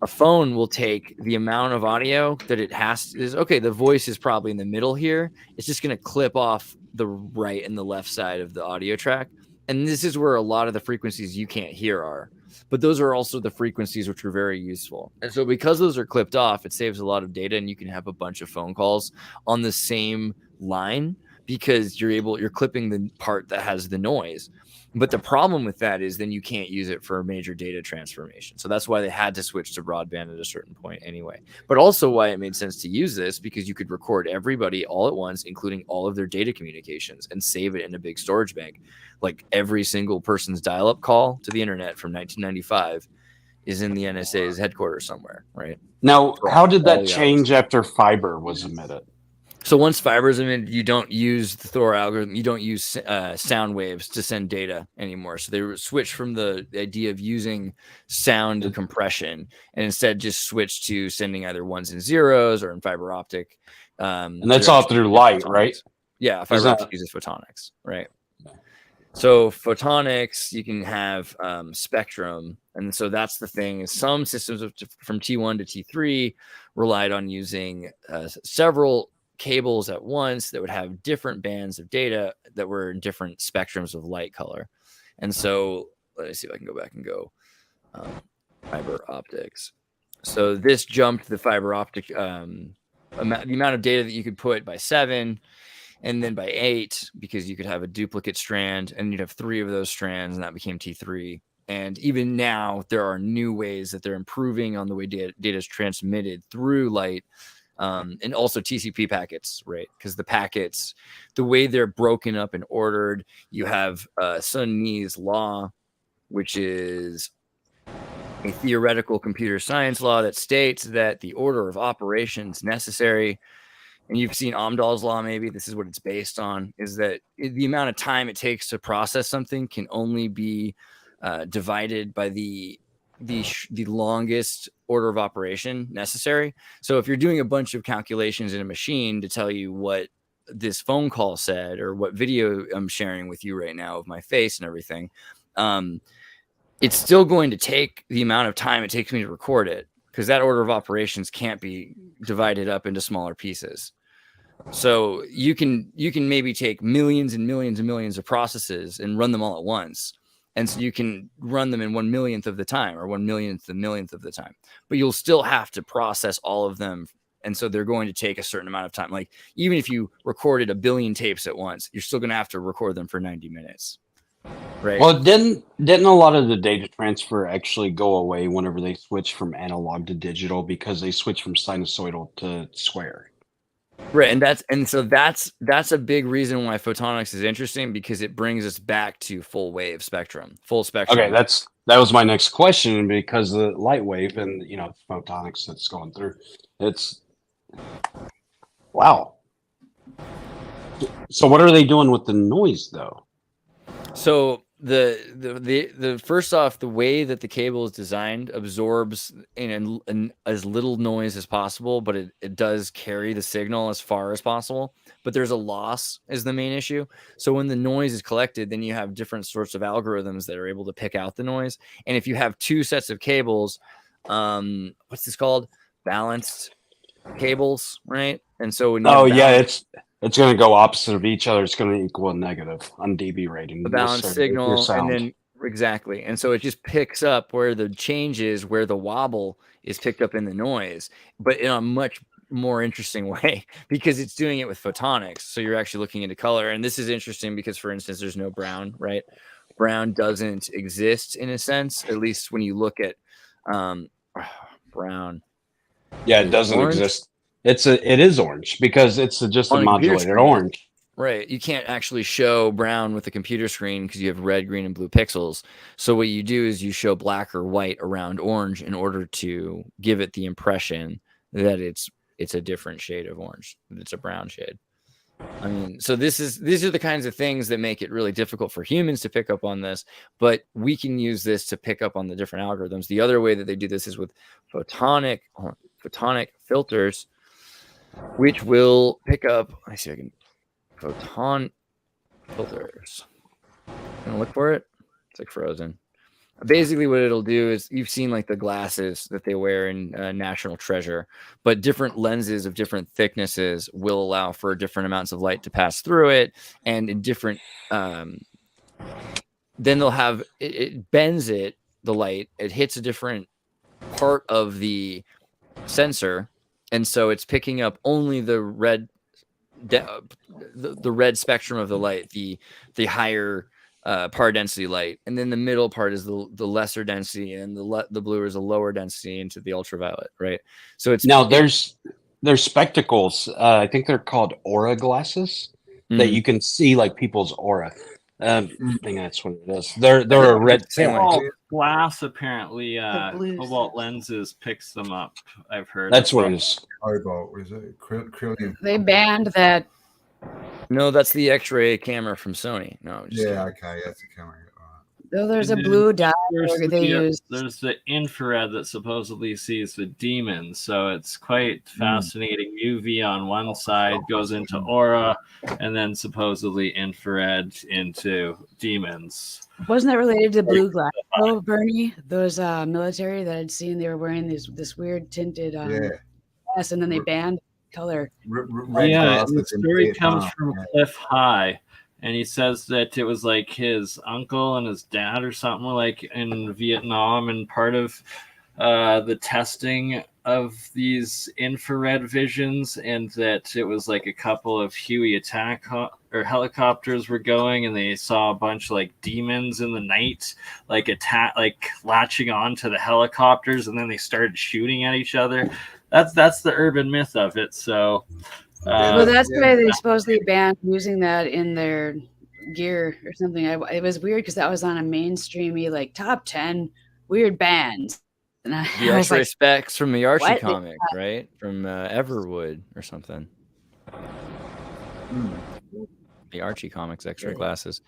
S9: A phone will take the amount of audio that it has okay, the voice is probably in the middle here. It's just going to clip off the right and the left side of the audio track. And this is where a lot of the frequencies you can't hear are. But those are also the frequencies which are very useful. And so because those are clipped off, it saves a lot of data, and you can have a bunch of phone calls on the same line because you're clipping the part that has the noise. But the problem with that is then you can't use it for a major data transformation. So that's why they had to switch to broadband at a certain point anyway. But also why it made sense to use this, because you could record everybody all at once, including all of their data communications, and save it in a big storage bank. Like every single person's dial-up call to the internet from 1995 is in the NSA's headquarters somewhere, right?
S1: Now, how did that change after fiber was emitted?
S9: So once fiber is emitted, you don't use the Thor algorithm. You don't use sound waves to send data anymore. So they switched from the idea of using sound compression, and instead just switched to sending either ones and zeros or in fiber optic.
S1: And that's all through light,
S9: photonics.
S1: right?
S9: Yeah, fiber optic uses photonics, right? So photonics, you can have spectrum. And so that's the thing, is some systems from T1 to T3 relied on using several cables at once that would have different bands of data that were in different spectrums of light color. And so let me see if I can go back and go fiber optics. So this jumped the fiber optic, the amount of data that you could put by 7, and then by 8, because you could have a duplicate strand, and you'd have 3 of those strands, and that became T3. And even now, there are new ways that they're improving on the way data is transmitted through light. And also TCP packets, right? Because the packets, the way they're broken up and ordered, you have Sun-Ni's law, which is a theoretical computer science law that states that the order of operations necessary, and you've seen Amdahl's law, maybe this is what it's based on, is that the amount of time it takes to process something can only be divided by the longest order of operation necessary. So if you're doing a bunch of calculations in a machine to tell you what this phone call said, or what video I'm sharing with you right now of my face and everything, it's still going to take the amount of time it takes me to record it, because that order of operations can't be divided up into smaller pieces. So you can maybe take millions and millions and millions of processes and run them all at once. And so you can run them in 1/1,000,000th of the time, or 1/1,000,000th of the time, but you'll still have to process all of them. And so they're going to take a certain amount of time. Like even if you recorded 1 billion tapes at once, you're still going to have to record them for 90 minutes. Right.
S1: Well, didn't a lot of the data transfer actually go away whenever they switched from analog to digital, because they switched from sinusoidal to square?
S9: Right, and so that's a big reason why photonics is interesting, because it brings us back to full spectrum.
S1: Okay, that was my next question, because the light wave and photonics that's going through, it's wow. So what are they doing with the noise though?
S9: So the first off, the way that the cable is designed absorbs in as little noise as possible, but it does carry the signal as far as possible. But there's a loss is the main issue. So when the noise is collected, then you have different sorts of algorithms that are able to pick out the noise. And if you have 2 sets of cables, what's this called? Balanced cables, right? And so when
S1: it's going to go opposite of each other. It's going to equal a negative on dB rating.
S9: The balanced signal, and then exactly. And so it just picks up where the change is, where the wobble is picked up in the noise, but in a much more interesting way, because it's doing it with photonics. So you're actually looking into color. And this is interesting because, for instance, there's no brown, right? Brown doesn't exist in a sense, at least when you look at brown.
S1: Yeah, it doesn't exist. It is orange, because it's just a modulated orange.
S9: Right. You can't actually show brown with a computer screen because you have red, green, and blue pixels. So what you do is you show black or white around orange in order to give it the impression that it's a different shade of orange, that it's a brown shade. I mean, so these are the kinds of things that make it really difficult for humans to pick up on this, but we can use this to pick up on the different algorithms. The other way that they do this is with photonic filters, which will pick up. Let me see if I can. Photon filters. Gonna look for it. It's like frozen. Basically, what it'll do is you've seen like the glasses that they wear in National Treasure, but different lenses of different thicknesses will allow for different amounts of light to pass through it, and in different. Then they'll have it bends the light. It hits a different part of the sensor, and so it's picking up only the red. The red spectrum of the light, the higher power density light, and then the middle part is the lesser density, and the blue is a lower density into the ultraviolet, right? So it's now
S1: there's spectacles. I think they're called aura glasses that you can see like people's aura. I think that's what it is. They're a red
S4: glass. Apparently, cobalt lenses picks them up. I've heard.
S1: That's what it is.
S5: Cobalt, is it?
S3: They banned that.
S9: No, that's the X-ray camera from Sony. No,
S5: okay, that's the camera.
S3: Though there's a blue dot they use.
S4: There's the infrared that supposedly sees the demons, so it's quite fascinating. UV on one side goes into aura, and then supposedly infrared into demons.
S3: Wasn't that related to blue glass? Oh, BurnEye, those military that I'd seen, they were wearing this weird tinted glass, and then they banned color.
S4: The story comes from Cliff High. And he says that it was like his uncle and his dad or something were like in Vietnam, and part of the testing of these infrared visions, and that it was like a couple of Huey attack or helicopters were going, and they saw a bunch of like demons in the night, like latching on to the helicopters, and then they started shooting at each other. That's the urban myth of it. So.
S3: Well, that's why they supposedly banned using that in their gear or something. It was weird because that was on a mainstreamy like top 10 weird bands. And
S9: the X-ray specs from the Archie comic, right? From Everwood or something. The Archie comics X-ray glasses.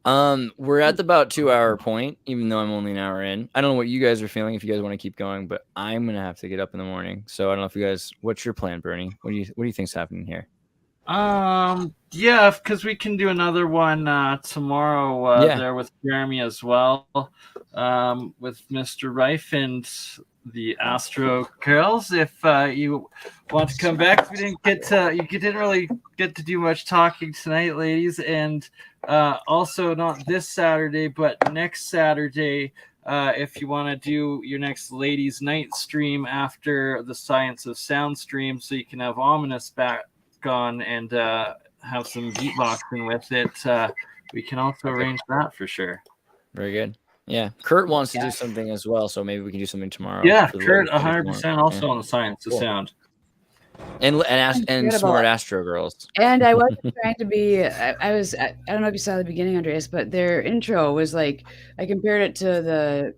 S9: We're at the about 2-hour point, even though I'm only an hour in. I don't know what you guys are feeling, if you guys want to keep going, but I'm gonna have to get up in the morning. So I don't know if you guys, what's your plan, BurnEye? What do you think's happening here?
S4: Yeah, because we can do another one tomorrow there with Jeremy as well, with Mr. Rife and the Astro Girls. If you want to come back, we didn't didn't really get to do much talking tonight, ladies, and also not this Saturday, but next Saturday. If you want to do your next ladies' night stream after the Science of Sound stream, so you can have Ominous back on and have some beatboxing with it, we can also arrange that for sure.
S9: Very good. Yeah, Kurt wants to do something as well, so maybe we can do something tomorrow.
S4: Yeah, Kurt, 100% also on the Science of Sound.
S9: And Smart Astro Girls.
S3: And I wasn't trying to be. I don't know if you saw the beginning, Andreas, but their intro was like, I compared it to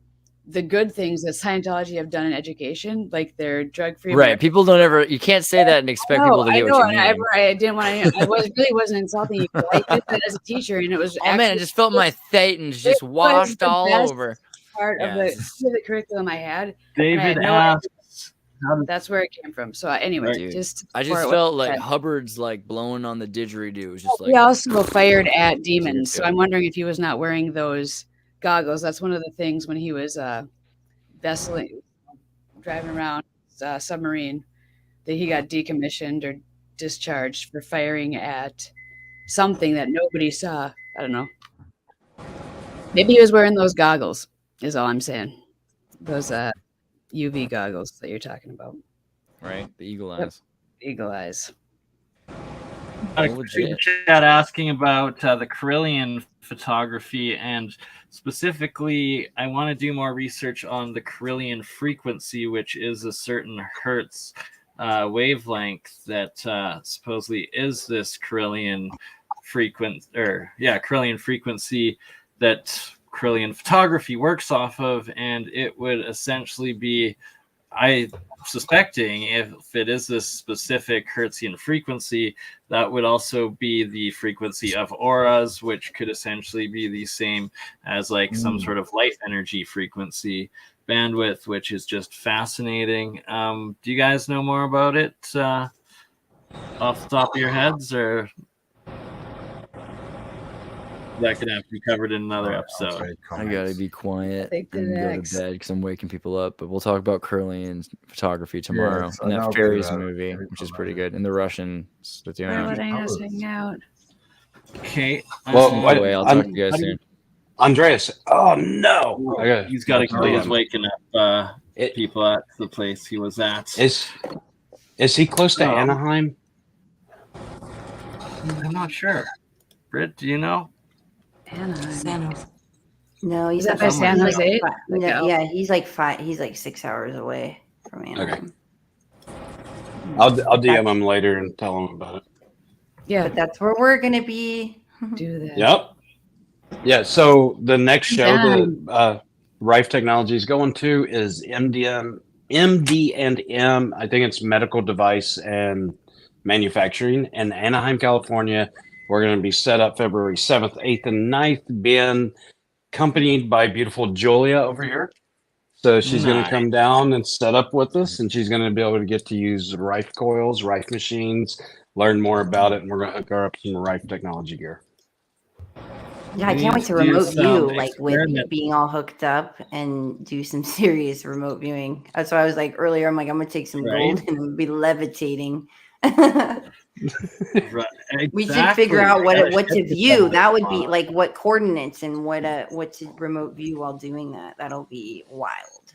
S3: the good things that Scientology have done in education, like their drug-free.
S9: Right. People don't ever. You can't say that and expect people to get what you mean.
S3: I didn't want to. Really wasn't insulting you. I did that as a teacher, and it was.
S9: Oh man, I just felt my thetans just washed all over.
S3: Part of the curriculum I had.
S4: David asked.
S3: That's where it came from. So anyway,
S9: I just felt like Hubbard's like blowing on the didgeridoo. It was just like
S3: he also fired at demons. So I'm wondering if he was not wearing those goggles. That's one of the things when he was driving around submarine that he got decommissioned or discharged for firing at something that nobody saw. I don't know. Maybe he was wearing those goggles. Is all I'm saying. Those UV goggles that you're talking about.
S9: Right, the eagle eyes.
S3: Yep. Eagle eyes.
S4: Chat asking about the Carillion photography, and specifically, I want to do more research on the Carillion frequency, which is a certain hertz wavelength that supposedly is this Carillion Kirlian frequency that Kirlian photography works off of, and it would essentially be, I suspecting, if it is this specific Hertzian frequency, that would also be the frequency of auras, which could essentially be the same as like some sort of life energy frequency bandwidth, which is just fascinating. Do you guys know more about it off the top of your heads, or that could have to be covered in another episode?
S9: I gotta be quiet and go to bed because I'm waking people up. But we'll talk about Kirlian photography tomorrow, and that Fairies movie, which is pretty good, and the Russians.
S3: They're letting us hang out.
S4: Okay.
S1: Well,
S9: I'll talk to you guys soon.
S1: Andreas. Oh no!
S4: He's got to go. He's waking up people at the place he was at.
S1: Is he close to Anaheim?
S4: I'm not sure. Britt, do you know?
S3: Anaheim.
S7: No, he's
S3: at San Jose.
S7: Yeah, he's like 6 hours away from Anaheim.
S1: Okay. I'll DM him later and tell him about it.
S3: Yeah,
S7: but that's where we're gonna be.
S3: Do that.
S1: Yep. Yeah. So the next show that Rife Technology is going to is MD&M. I think it's medical device and manufacturing in Anaheim, California. We're going to be set up February 7th, 8th, and 9th, being accompanied by beautiful Julia over here. So she's going to come down and set up with us, and she's going to be able to get to use Rife coils, Rife machines, learn more about it, and we're going to hook her up some Rife technology gear.
S7: Yeah, I can't wait to remote view, like with being all hooked up and do some serious remote viewing. That's why I was like earlier, I'm like, I'm going to take some gold and be levitating. We should figure out what to view. That would be like what coordinates and what to remote view while doing that. That'll be wild.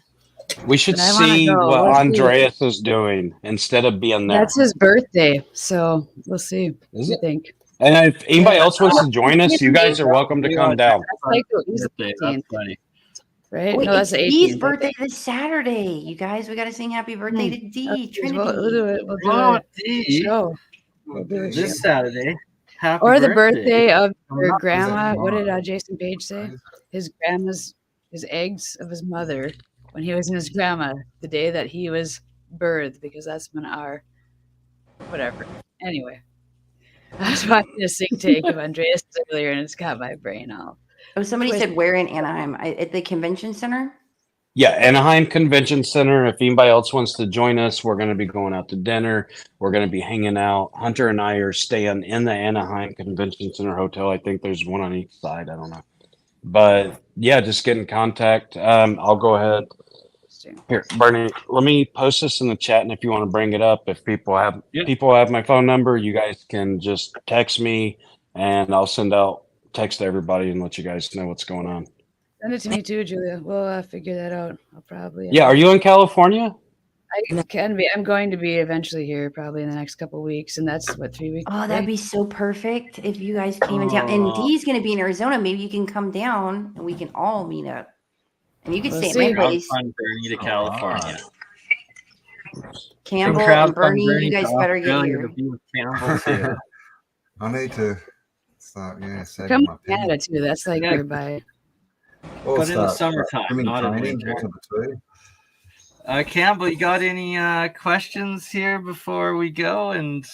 S1: We should see what Andreas is doing instead of being there.
S3: That's his birthday, so we'll see. What you think?
S1: And if anybody else wants to join us, you guys are welcome to come down.
S3: He's funny. Right?
S7: Wait,
S3: no, that's
S7: it's Dee's birthday this Saturday. You guys, we got to sing happy birthday to Dee. Trinity.
S3: We'll do it. We'll do
S4: Dee.
S3: We'll do it
S4: this Saturday. Happy
S3: or the birthday of your grandma. What did Jason Page say? His eggs of his mother when he was in his grandma, the day that he was birthed, because that's when our whatever. Anyway, I was watching a sync take of Andreas earlier, and it's got my brain all.
S7: Oh, somebody said where in Anaheim? At the convention center?
S1: Yeah, Anaheim Convention Center. If anybody else wants to join us, we're going to be going out to dinner. We're going to be hanging out. Hunter and I are staying in the Anaheim Convention Center hotel. I think there's one on each side. I don't know. But yeah, just get in contact. I'll go ahead. Here, Bernie, let me post this in the chat, and if you want to bring it up, if people have my phone number, you guys can just text me, and I'll send out text to everybody and let you guys know what's going on.
S3: Send it to me too, Julia. We'll figure that out. I'll probably.
S1: Yeah, are you in California?
S3: I can be. I'm going to be eventually here, probably in the next couple of weeks, and that's what 3 weeks.
S7: Oh, that'd be so perfect if you guys came in town. And Dee's going to be in Arizona. Maybe you can come down and we can all meet up. And you can stay at my place.
S4: Fun journey to California.
S7: Campbell and Bernie, you guys better get here.
S5: I need to start. Yeah,
S3: come to Canada too. That's like nearby.
S4: But in the summertime, not in winter. Campbell, you got any questions here before we go? And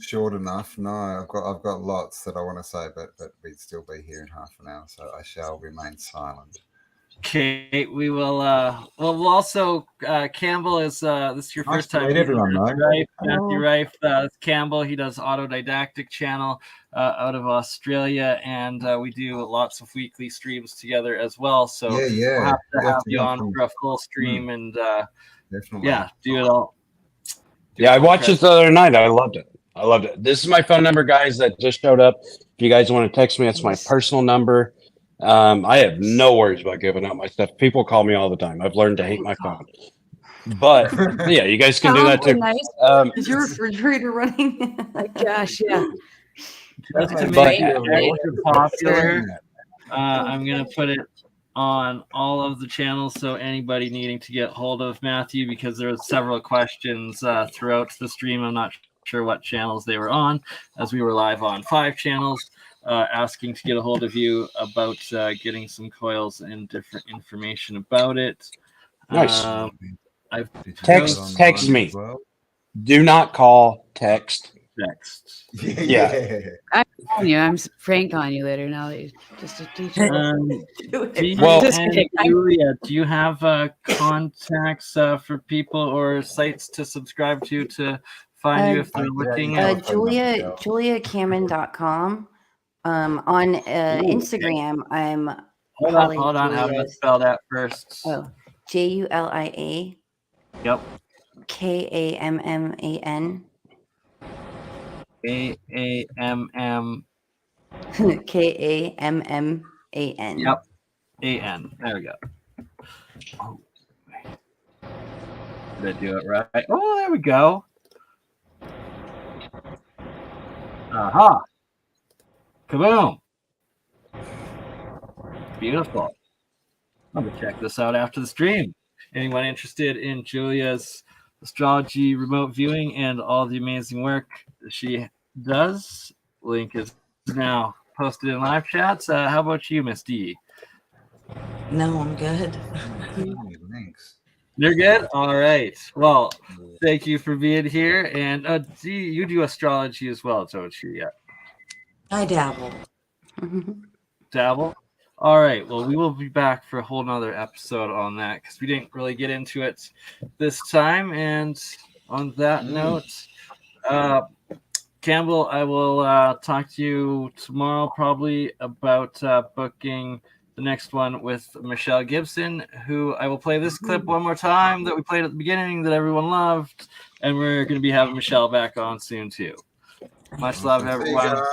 S5: short enough. No, I've got lots that I want to say, but we'd still be here in half an hour, so I shall remain silent.
S4: Okay, we will. We'll also. Campbell is this is your first time.
S5: Everyone,
S4: Rife, Matthew Rife. Campbell, he does autodidactic channel out of Australia, and we do lots of weekly streams together as well. So we'll have to have you on for a full stream and
S5: definitely.
S4: Yeah, do it all.
S1: I watched it the other night. I loved it. This is my phone number, guys, that just showed up. If you guys want to text me, it's my personal number. I have no worries about giving out my stuff. People call me all the time. I've learned to hate my phone. But yeah, you guys can do that too.
S7: Nice. Is your refrigerator running?
S3: My gosh, yeah.
S4: Just to make it extra popular, I'm going to put it on all of the channels, so anybody needing to get hold of Matthew, because there are several questions throughout the stream. I'm not sure what channels they were on, as we were live on 5 channels, asking to get a hold of you about getting some coils and different information about it.
S1: Nice.
S4: I've
S1: text me. Well. Do not call. Text.
S5: Yeah.
S3: I'm calling you. I'm prank calling you later now that you just a teacher.
S4: Julia, do you have contacts for people or sites to subscribe to find you if they're looking at
S7: JuliaCameron.com. On Instagram, I'm
S4: Hold on. How do I spell that first?
S7: Oh, Julia.
S4: Yep.
S7: Kamman.
S4: Kammm.
S7: Kamman.
S4: Yep. AN. There we go. Oh, did I do it right? Oh, there we go. Aha. Kaboom. Beautiful. I'm going to check this out after the stream. Anyone interested in Julia's astrology remote viewing and all the amazing work she does, link is now posted in live chats. How about you, Miss D?
S8: No, I'm good.
S5: Thanks.
S4: You're good? All right. Well, thank you for being here. And you do astrology as well, don't you? Yeah.
S8: I dabble.
S4: Dabble? All right. Well, we will be back for a whole nother episode on that because we didn't really get into it this time. And on that note, Campbell, I will talk to you tomorrow probably about booking the next one with Michelle Gibson, who I will play this clip one more time that we played at the beginning that everyone loved. And we're going to be having Michelle back on soon, too. Much love, everyone.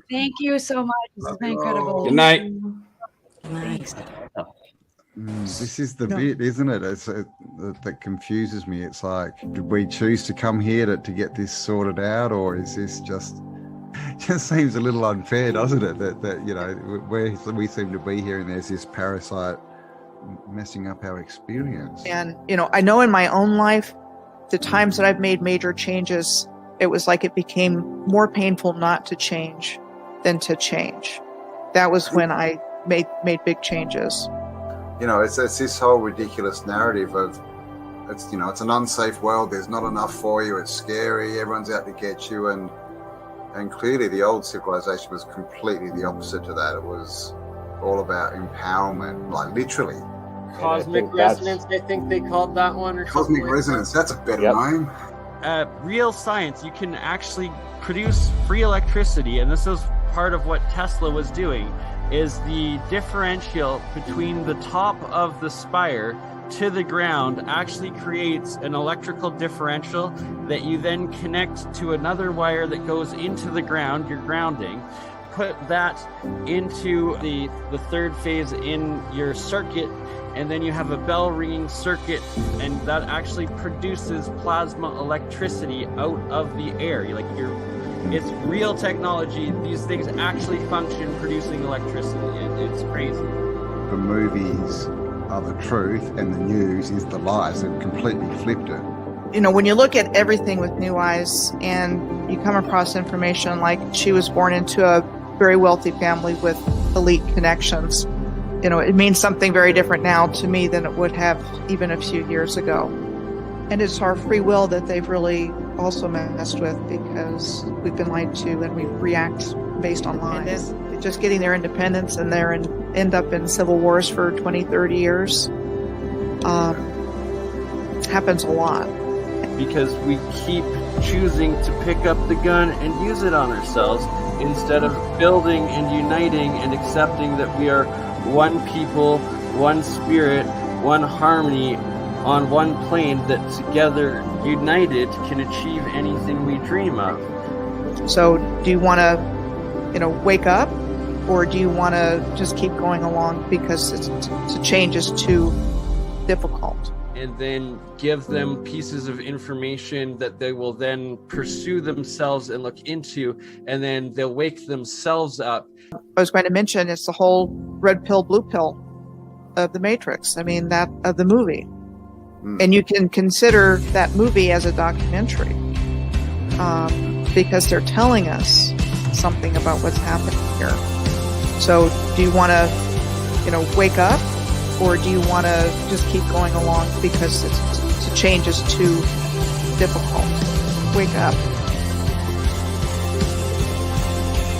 S3: Thank you so much. This has been incredible.
S1: Good night.
S8: Nice.
S10: This is the bit, isn't it? That confuses me. It's like, did we choose to come here to get this sorted out, or is this just seems a little unfair, doesn't it? That you know, we seem to be here, and there's this parasite messing up our experience.
S11: And you know, I know in my own life, the times that I've made major changes, it was like it became more painful not to change than to change. That was when I made big changes.
S10: You know, it's this whole ridiculous narrative of it's an unsafe world. There's not enough for you. It's scary. Everyone's out to get you, and clearly the old civilization was completely the opposite to that. It was all about empowerment, like literally.
S12: Cosmic resonance, I think they called that one. Or
S10: Cosmic resonance. That's a better name.
S13: Real science, you can actually produce free electricity, and this is part of what Tesla was doing, is the differential between the top of the spire to the ground actually creates an electrical differential that you then connect to another wire that goes into the ground, your grounding. Put that into the third phase in your circuit, and then you have a bell ringing circuit, and that actually produces plasma electricity out of the air. It's real technology. These things actually function producing electricity. It's crazy.
S10: The movies are the truth and the news is the lies. They've completely flipped it.
S11: You know, when you look at everything with new eyes and you come across information like she was born into a very wealthy family with elite connections, you know, it means something very different now to me than it would have even a few years ago. And it's our free will that they've really also messed with, because we've been lied to and we react based on lies. Just getting their independence and end up in civil wars for 20, 30 years happens a lot.
S13: Because we keep choosing to pick up the gun and use it on ourselves instead of building and uniting and accepting that we are one people, one spirit, one harmony, on one plane that together, united, can achieve anything we dream of.
S11: So do you want to, wake up, or do you want to just keep going along because the change is too difficult?
S13: And then give them pieces of information that they will then pursue themselves and look into, and then they'll wake themselves up.
S11: I was going to mention it's the whole red pill, blue pill of the Matrix. I mean, that of the movie. And you can consider that movie as a documentary. because they're telling us something about what's happening here. So do you want to, wake up, or do you want to just keep going along because the change is too difficult? Wake up.